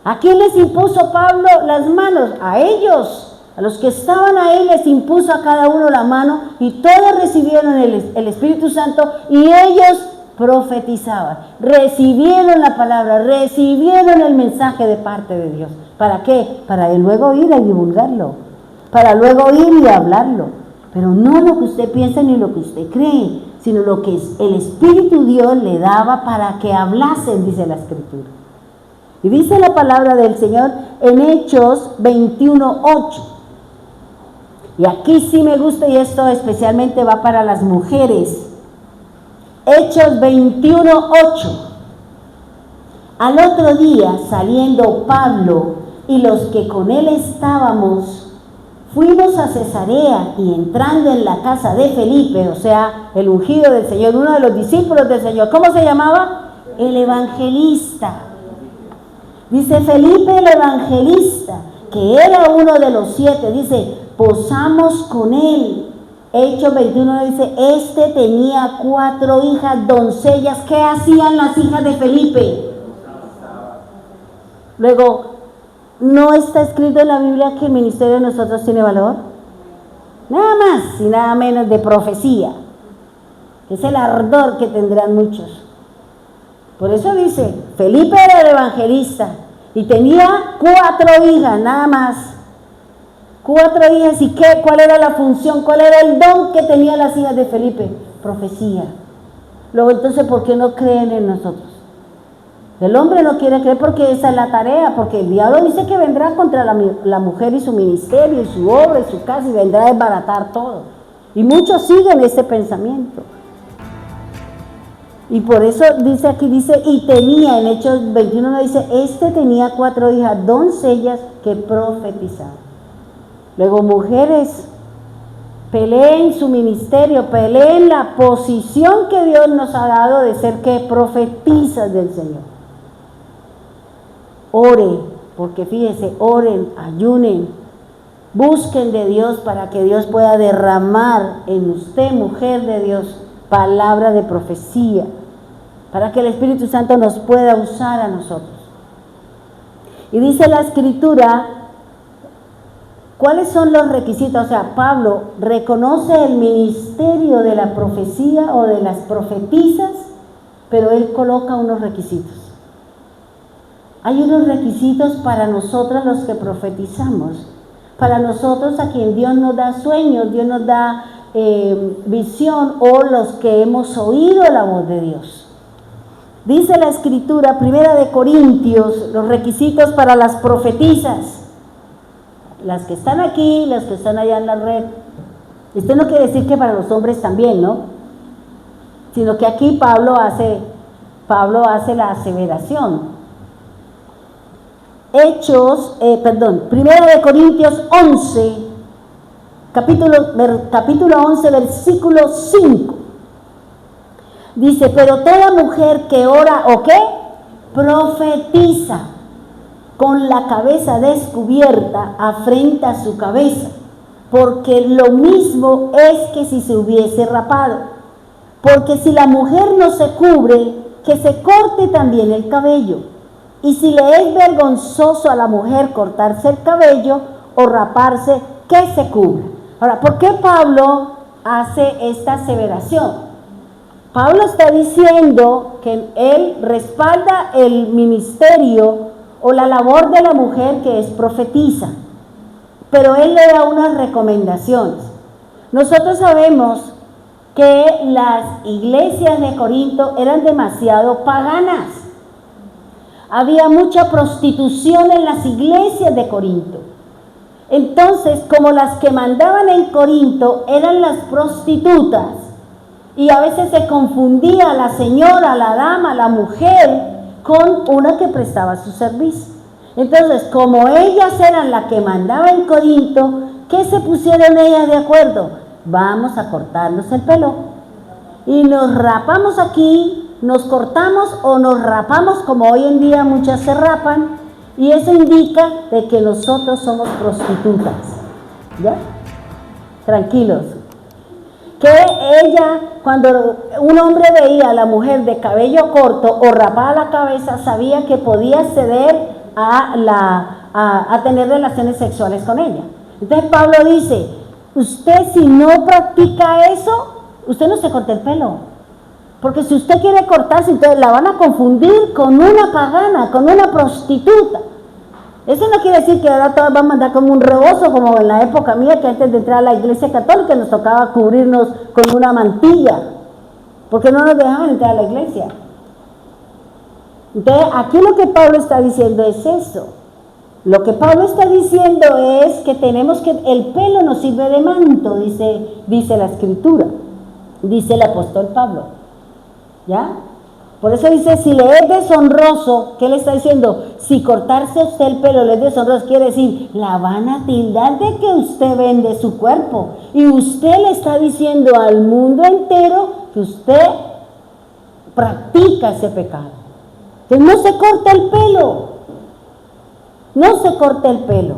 ¿A quién les impuso Pablo las manos? A ellos, a los que estaban ahí les impuso a cada uno la mano y todos recibieron el Espíritu Santo y ellos profetizaban, recibieron la palabra, recibieron el mensaje de parte de Dios. ¿Para qué? Para luego ir a divulgarlo, para luego ir y hablarlo, pero no lo que usted piensa ni lo que usted cree, sino lo que el Espíritu Dios le daba para que hablasen, dice la Escritura. Y dice la palabra del Señor en Hechos 21:8. Y aquí sí me gusta, y esto especialmente va para las mujeres. Hechos 21:8. Al otro día, saliendo Pablo y los que con él estábamos, fuimos a Cesarea y entrando en la casa de Felipe, o sea, el ungido del Señor, uno de los discípulos del Señor, ¿cómo se llamaba? El evangelista. Dice Felipe el evangelista, que era uno de los 7, dice, posamos con él. Hechos 21 dice, este tenía 4 hijas doncellas. ¿Qué hacían las hijas de Felipe? Luego, ¿no está escrito en la Biblia que el ministerio de nosotros tiene valor? Nada más y nada menos de profecía. Es el ardor que tendrán muchos. Por eso dice, Felipe era el evangelista y tenía 4 hijas, nada más. 4 hijas, ¿y qué? ¿Cuál era la función? ¿Cuál era el don que tenían las hijas de Felipe? Profecía. Luego, entonces, ¿por qué no creen en nosotros? El hombre no quiere creer porque esa es la tarea, porque el diablo dice que vendrá contra la mujer y su ministerio, y su obra, y su casa, y vendrá a desbaratar todo. Y muchos siguen ese pensamiento. Y por eso dice aquí, dice, y tenía, en Hechos 21 dice, este tenía 4 hijas doncellas que profetizaban. Luego, mujeres, peleen su ministerio, peleen la posición que Dios nos ha dado de ser que profetizas del Señor. Ore, porque fíjese, oren, ayunen, busquen de Dios para que Dios pueda derramar en usted, mujer de Dios, palabra de profecía, para que el Espíritu Santo nos pueda usar a nosotros. Y dice la Escritura, ¿cuáles son los requisitos? O sea, Pablo reconoce el ministerio de la profecía o de las profetisas, pero él coloca unos requisitos. Hay unos requisitos para nosotras los que profetizamos, para nosotros a quien Dios nos da sueños, Dios nos da visión, o los que hemos oído la voz de Dios. Dice la Escritura, 1 Corintios, los requisitos para las profetisas, las que están aquí, las que están allá en la red. Esto no quiere decir que para los hombres también, ¿no? Sino que aquí Pablo hace la aseveración. 1 Corintios 11, capítulo 11, versículo 5. Dice, pero toda mujer que ora o qué, profetiza con la cabeza descubierta, afrenta su cabeza, porque lo mismo es que si se hubiese rapado. Porque si la mujer no se cubre, que se corte también el cabello. Y si le es vergonzoso a la mujer cortarse el cabello o raparse, que se cubra. Ahora, ¿por qué Pablo hace esta aseveración? Pablo está diciendo que él respalda el ministerio o la labor de la mujer que es profetiza, pero él le da unas recomendaciones. Nosotros sabemos que las iglesias de Corinto eran demasiado paganas. Había mucha prostitución en las iglesias de Corinto. Entonces, como las que mandaban en Corinto eran las prostitutas, y a veces se confundía la señora, la dama, la mujer con una que prestaba su servicio. Entonces, como ellas eran las que mandaba en Corinto, ¿qué se pusieron ellas de acuerdo? Vamos a cortarnos el pelo y nos rapamos aquí, nos cortamos o nos rapamos, como hoy en día muchas se rapan, y eso indica de que nosotros somos prostitutas. ¿Ya? Tranquilos. Que ella, cuando un hombre veía a la mujer de cabello corto o rapada la cabeza, sabía que podía acceder a tener relaciones sexuales con ella. Entonces Pablo dice, usted si no practica eso, usted no se corte el pelo. Porque si usted quiere cortarse, entonces la van a confundir con una pagana, con una prostituta. Eso no quiere decir que ahora todas vamos a andar como un rebozo, como en la época mía, que antes de entrar a la iglesia católica nos tocaba cubrirnos con una mantilla, porque no nos dejaban entrar a la iglesia. Entonces, aquí lo que Pablo está diciendo es eso. Lo que Pablo está diciendo es que tenemos que, el pelo nos sirve de manto, dice la Escritura, dice el apóstol Pablo. ¿Ya? Por eso dice, si le es deshonroso, ¿qué le está diciendo? Si cortarse usted el pelo le es deshonroso, quiere decir, la van a tildar de que usted vende su cuerpo. Y usted le está diciendo al mundo entero que usted practica ese pecado. Entonces no se corte el pelo. No se corte el pelo.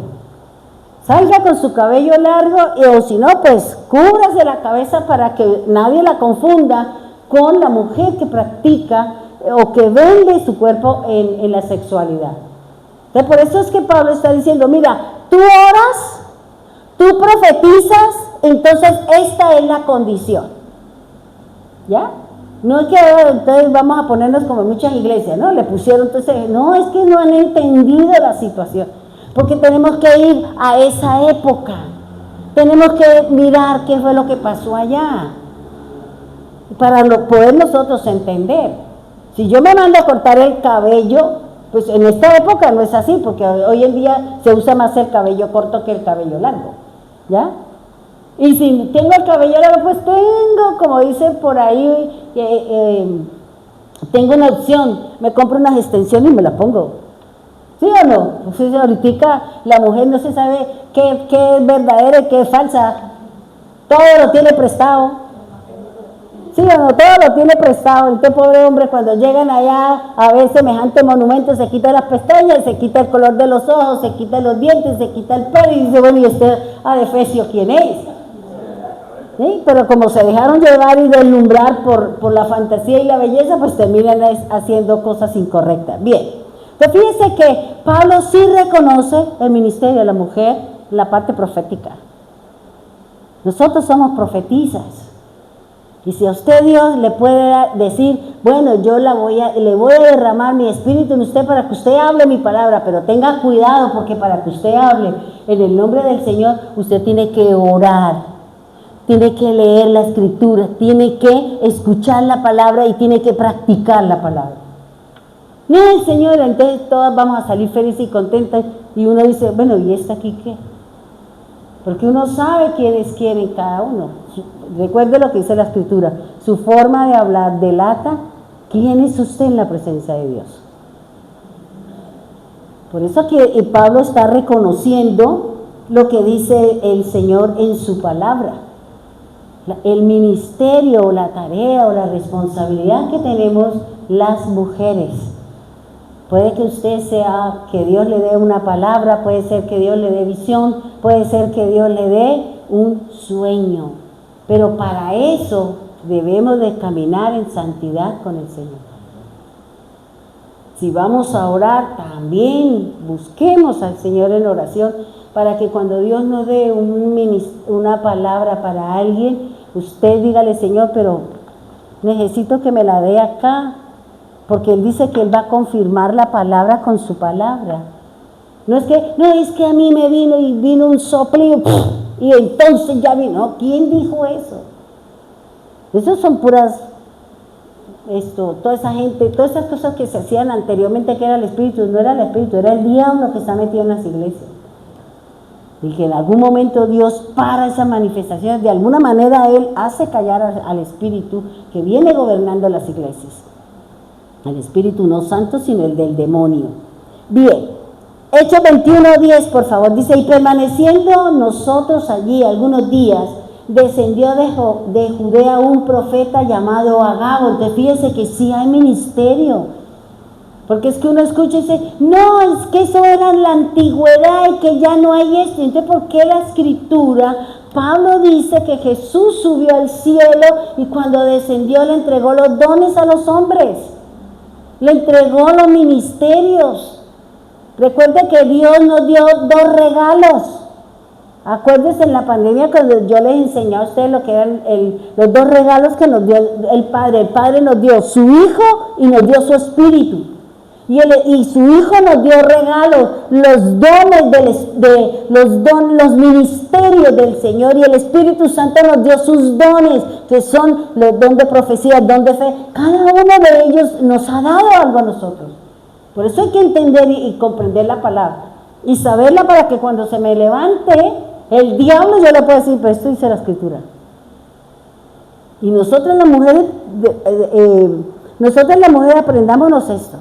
Salga con su cabello largo, o si no, pues cúbrase la cabeza para que nadie la confunda con la mujer que practica o que vende su cuerpo en la sexualidad. Entonces, por eso es que Pablo está diciendo, mira, tú oras, tú profetizas, entonces esta es la condición. ¿Ya? No es que entonces vamos a ponernos como muchas iglesias, ¿no? Le pusieron, entonces, no, es que no han entendido la situación, porque tenemos que ir a esa época, tenemos que mirar qué fue lo que pasó allá, para poder nosotros entender. Si yo me mando a cortar el cabello, pues en esta época no es así, porque hoy en día se usa más el cabello corto que el cabello largo, ¿ya? Y si tengo el cabello largo, pues tengo, como dicen por ahí, tengo una opción, me compro unas extensiones y me las pongo. ¿Sí o no? Pues ahorita la mujer no se sabe qué es verdadera y qué es falsa, todo lo tiene prestado. Sí, o no, todo lo tiene prestado. Entonces, pobre hombre, cuando llegan allá a ver semejante monumento, se quita las pestañas, se quita el color de los ojos, se quita los dientes, se quita el pelo y dice, bueno, ¿y este adefesio quién es? ¿Sí? Pero como se dejaron llevar y deslumbrar por la fantasía y la belleza, pues terminan haciendo cosas incorrectas. Bien, pues fíjense que Pablo sí reconoce el ministerio de la mujer, la parte profética. Nosotros somos profetisas. Y si a usted Dios le puede decir, bueno, yo le voy a derramar mi espíritu en usted para que usted hable mi palabra, pero tenga cuidado porque para que usted hable en el nombre del Señor, usted tiene que orar, tiene que leer la escritura, tiene que escuchar la palabra y tiene que practicar la palabra. No, Señor, entonces todas vamos a salir felices y contentas y uno dice, bueno, ¿y esta aquí qué? Porque uno sabe quiénes quieren cada uno. Recuerde lo que dice la escritura, su forma de hablar delata quién es usted en la presencia de Dios. Por eso que Pablo está reconociendo lo que dice el Señor en su palabra. El ministerio, la tarea o la responsabilidad que tenemos las mujeres. Puede que usted sea, que Dios le dé una palabra, puede ser que Dios le dé visión, puede ser que Dios le dé un sueño. Pero para eso debemos de caminar en santidad con el Señor. Si vamos a orar, también busquemos al Señor en oración para que cuando Dios nos dé una palabra para alguien, usted dígale, Señor, pero necesito que me la dé acá. Porque Él dice que Él va a confirmar la palabra con su palabra. No es que a mí me vino un soplío y entonces ya vino. ¿Quién dijo eso? Esas son puras, toda esa gente, todas esas cosas que se hacían anteriormente que era el Espíritu, no era el Espíritu, era el diablo que está metido en las iglesias. Y que en algún momento Dios para esas manifestaciones, de alguna manera Él hace callar al Espíritu que viene gobernando las iglesias. El Espíritu no santo, sino el del demonio. Bien, Hechos 21:10, por favor, dice, y permaneciendo nosotros allí algunos días, descendió de Judea un profeta llamado Agabo. Entonces fíjese que sí hay ministerio, porque es que uno escucha y dice, no, es que eso era en la antigüedad y que ya no hay esto. Entonces, ¿por qué la escritura? Pablo dice que Jesús subió al cielo y cuando descendió le entregó los dones a los hombres. Le entregó los ministerios. Recuerde que Dios nos dio dos regalos. Acuérdense en la pandemia cuando yo les enseñé a ustedes lo que eran los dos regalos que nos dio el Padre. El Padre nos dio su Hijo y nos dio su Espíritu. Y su Hijo nos dio regalos, los dones los ministerios del Señor, y el Espíritu Santo nos dio sus dones, que son los dones de profecía, el don de fe. Cada uno de ellos nos ha dado algo a nosotros. Por eso hay que entender y comprender la palabra y saberla para que cuando se me levante el diablo yo le pueda decir, pero esto dice la Escritura. Y nosotros las mujeres aprendámonos esto,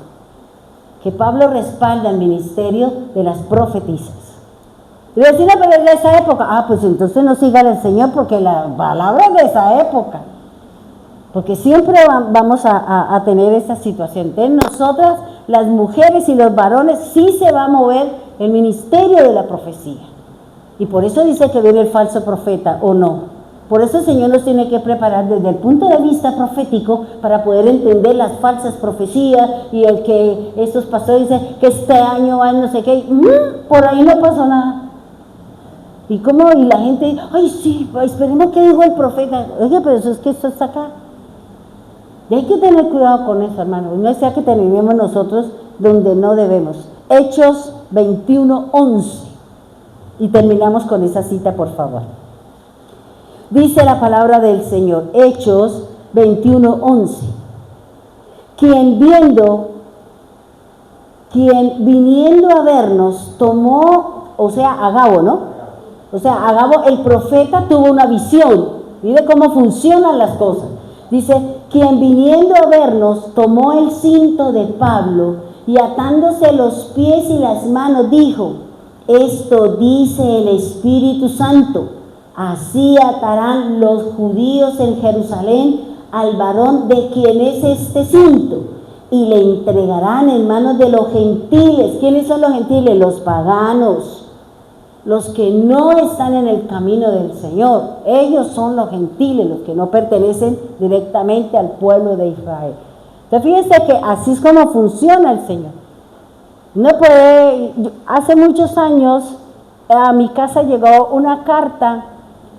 que Pablo respalda el ministerio de las profetisas. Y decir, no, pero es de esa época. Pues entonces no sigan al Señor porque la palabra es de esa época. Porque siempre vamos a tener esa situación. Entonces nosotras, las mujeres y los varones, sí se va a mover el ministerio de la profecía. Y por eso dice que viene el falso profeta, ¿o no? Por eso el Señor nos tiene que preparar desde el punto de vista profético para poder entender las falsas profecías y el que estos pastores dicen que este año va no sé qué, por ahí no pasó nada. Y la gente dice, ay sí, esperemos que dijo el profeta. Oiga, pero eso es que esto está acá. Y hay que tener cuidado con eso, hermano. No sea que terminemos nosotros donde no debemos. Hechos 21:11. Y terminamos con esa cita, por favor. Dice la palabra del Señor, Hechos 21:11. Quien viniendo a vernos tomó, Agabo, ¿no? Agabo, el profeta, tuvo una visión. Mire cómo funcionan las cosas. Dice, quien viniendo a vernos tomó el cinto de Pablo y atándose los pies y las manos dijo, esto dice el Espíritu Santo. Así atarán los judíos en Jerusalén al varón de quien es este cinto, y le entregarán en manos de los gentiles. ¿Quiénes son los gentiles? Los paganos, los que no están en el camino del Señor. Ellos son los gentiles, los que no pertenecen directamente al pueblo de Israel. Entonces fíjense que así es como funciona el Señor. No puede. Hace muchos años a mi casa llegó una carta,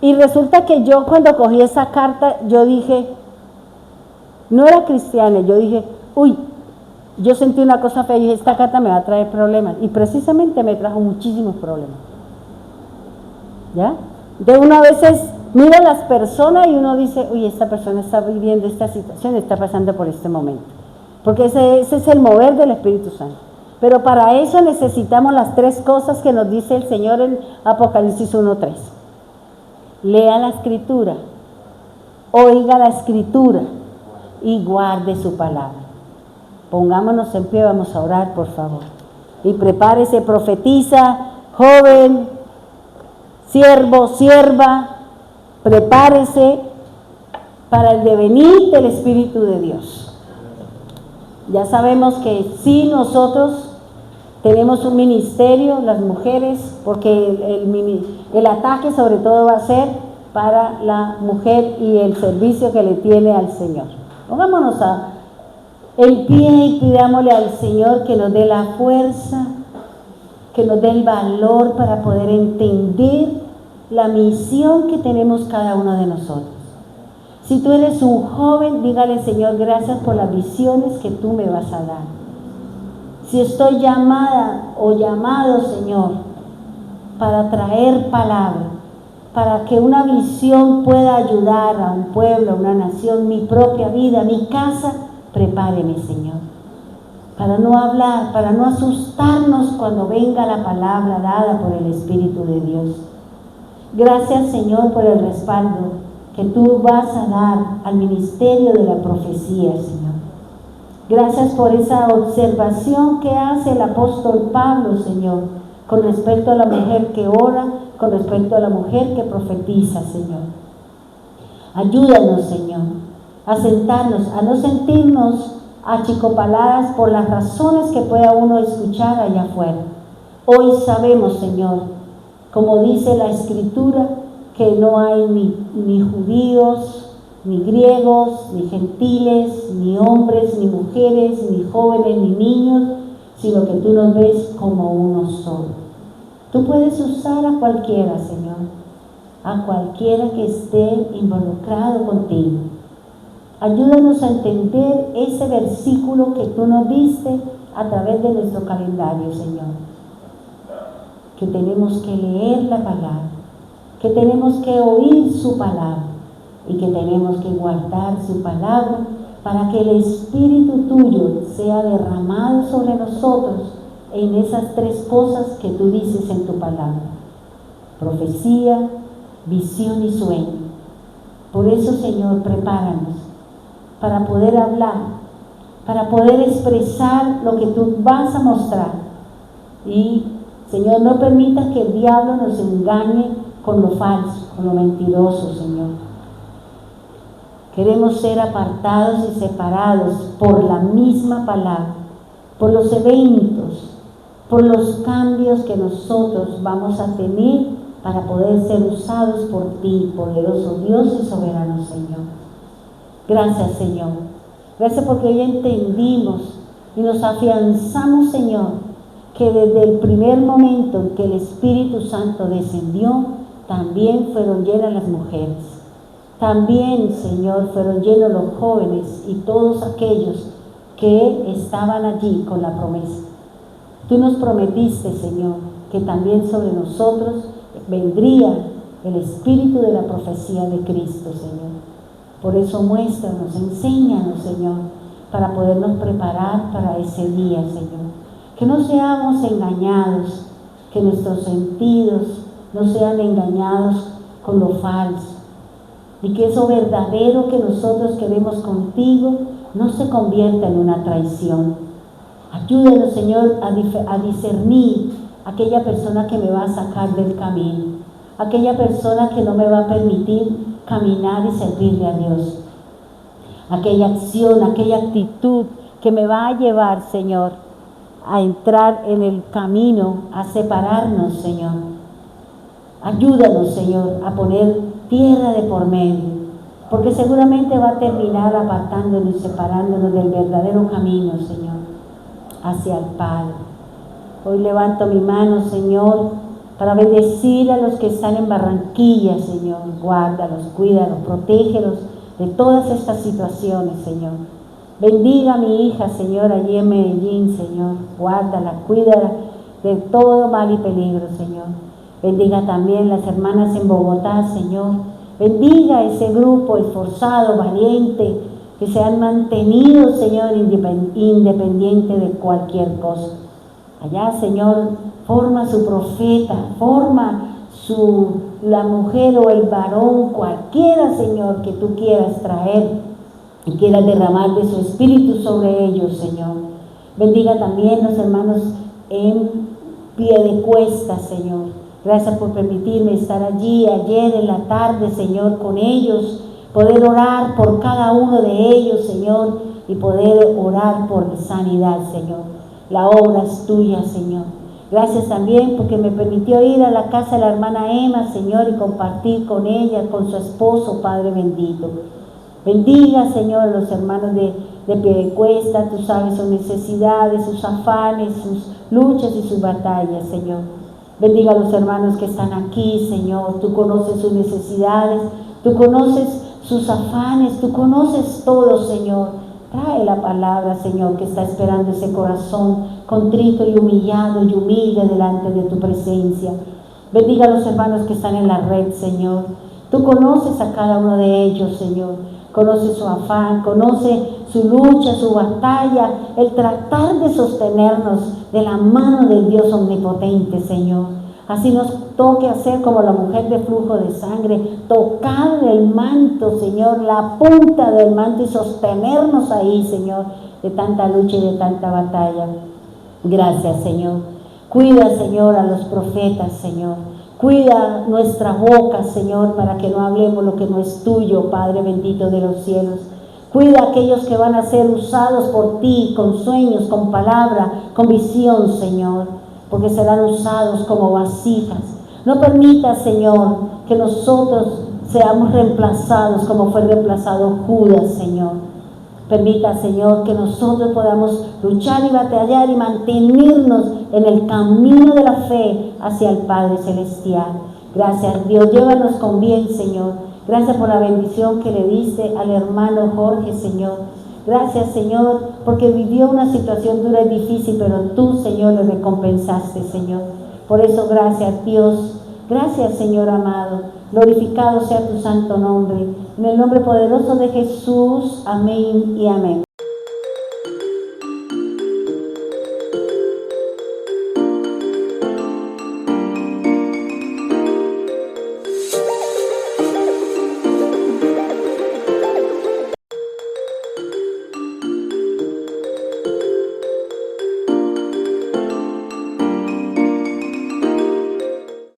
y resulta que yo cuando cogí esa carta, yo dije, no era cristiana, yo dije, uy, yo sentí una cosa fea y dije, esta carta me va a traer problemas, y precisamente me trajo muchísimos problemas. ¿Ya? De uno a veces mira a las personas y uno dice, uy, esta persona está viviendo esta situación, está pasando por este momento, porque ese es el mover del Espíritu Santo. Pero para eso necesitamos las tres cosas que nos dice el Señor en Apocalipsis 1:3. Lea la Escritura, oiga la Escritura y guarde su palabra. Pongámonos en pie, vamos a orar, por favor. Y prepárese, profetiza, joven, siervo, sierva, prepárese para el devenir del Espíritu de Dios. Ya sabemos que sí, nosotros tenemos un ministerio, las mujeres, porque el ataque sobre todo va a ser para la mujer y el servicio que le tiene al Señor. Pongámonos en pie y pidámosle al Señor que nos dé la fuerza, que nos dé el valor para poder entender la misión que tenemos cada uno de nosotros. Si tú eres un joven, dígale, Señor, gracias por las visiones que tú me vas a dar. Si estoy llamada o llamado, Señor, para traer palabra, para que una visión pueda ayudar a un pueblo, a una nación, mi propia vida, mi casa, prepáreme, Señor, para no hablar, para no asustarnos cuando venga la palabra dada por el Espíritu de Dios. Gracias, Señor, por el respaldo que tú vas a dar al ministerio de la profecía, Señor. Gracias por esa observación que hace el apóstol Pablo, Señor, con respecto a la mujer que ora, con respecto a la mujer que profetiza, Señor. Ayúdanos, Señor, a sentarnos, a no sentirnos achicopaladas por las razones que pueda uno escuchar allá afuera. Hoy sabemos, Señor, como dice la Escritura, que no hay ni judíos, ni griegos, ni gentiles, ni hombres, ni mujeres, ni jóvenes, ni niños, sino que tú nos ves como uno solo. Tú puedes usar a cualquiera, Señor, a cualquiera que esté involucrado contigo. Ayúdanos a entender ese versículo que tú nos diste a través de nuestro calendario, Señor. Que tenemos que leer la palabra, que tenemos que oír su palabra y que tenemos que guardar su palabra para que el Espíritu tuyo sea derramado sobre nosotros en esas tres cosas que tú dices en tu palabra: profecía, visión y sueño. Por eso, Señor, prepáranos para poder hablar, para poder expresar lo que tú vas a mostrar. Y, Señor, no permitas que el diablo nos engañe con lo falso, con lo mentiroso, Señor. Queremos ser apartados y separados por la misma palabra, por los eventos, por los cambios que nosotros vamos a tener para poder ser usados por ti, poderoso Dios y soberano Señor. Gracias, Señor. Gracias porque hoy entendimos y nos afianzamos, Señor, que desde el primer momento en que el Espíritu Santo descendió, también fueron llenas las mujeres. También, Señor, fueron llenos los jóvenes y todos aquellos que estaban allí con la promesa. Tú nos prometiste, Señor, que también sobre nosotros vendría el espíritu de la profecía de Cristo, Señor. Por eso muéstranos, enséñanos, Señor, para podernos preparar para ese día, Señor. Que no seamos engañados, que nuestros sentidos no sean engañados con lo falso, y que eso verdadero que nosotros queremos contigo no se convierta en una traición. Ayúdanos, Señor, a discernir aquella persona que me va a sacar del camino, aquella persona que no me va a permitir caminar y servirle a Dios. aquella acción, aquella actitud que me va a llevar, Señor, a entrar en el camino, a separarnos, Señor. Ayúdanos, Señor, a poner tierra de por medio, porque seguramente va a terminar apartándonos y separándonos del verdadero camino, Señor, hacia el Padre. Hoy levanto mi mano, Señor, para bendecir a los que están en Barranquilla, Señor. Guárdalos, cuídalos, protégelos de todas estas situaciones, Señor. Bendiga a mi hija, Señor, allí en Medellín, Señor. Guárdala, cuídala de todo mal y peligro, Señor. Bendiga también las hermanas en Bogotá, Señor. Bendiga ese grupo esforzado, valiente, que se han mantenido, Señor, independiente de cualquier cosa. Allá, Señor, forma su profeta, forma la mujer o el varón, cualquiera, Señor, que tú quieras traer y quieras derramar de su espíritu sobre ellos, Señor. Bendiga también los hermanos en Piedecuesta, Señor. Gracias por permitirme estar allí ayer en la tarde, Señor, con ellos, poder orar por cada uno de ellos, Señor, y poder orar por sanidad, Señor. La obra es tuya, Señor. Gracias también porque me permitió ir a la casa de la hermana Emma, Señor, y compartir con ella, con su esposo, Padre bendito. Bendiga, Señor, a los hermanos de Piedecuesta. Tú sabes sus necesidades, sus afanes, sus luchas y sus batallas, Señor. Bendiga a los hermanos que están aquí, Señor. Tú conoces sus necesidades, tú conoces sus afanes, tú conoces todo, Señor. Trae la palabra, Señor, que está esperando ese corazón contrito y humillado y humilde delante de tu presencia. Bendiga a los hermanos que están en la red, Señor. Tú conoces a cada uno de ellos, Señor. Conoce su afán, conoce su lucha, su batalla, el tratar de sostenernos de la mano del Dios omnipotente, Señor. Así nos toque hacer como la mujer de flujo de sangre, tocar el manto, Señor, la punta del manto y sostenernos ahí, Señor, de tanta lucha y de tanta batalla. Gracias, Señor. Cuida, Señor, a los profetas, Señor. Cuida nuestra boca, Señor, para que no hablemos lo que no es tuyo, Padre bendito de los cielos. Cuida a aquellos que van a ser usados por ti, con sueños, con palabra, con visión, Señor, porque serán usados como vasijas. No permita, Señor, que nosotros seamos reemplazados como fue reemplazado Judas, Señor. Permita, Señor, que nosotros podamos luchar y batallar y mantenernos en el camino de la fe hacia el Padre Celestial. Gracias, Dios. Llévanos con bien, Señor. Gracias por la bendición que le diste al hermano Jorge, Señor. Gracias, Señor, porque vivió una situación dura y difícil, pero tú, Señor, le recompensaste, Señor. Por eso, gracias, Dios. Gracias, Señor amado. Glorificado sea tu santo nombre. En el nombre poderoso de Jesús. Amén y amén.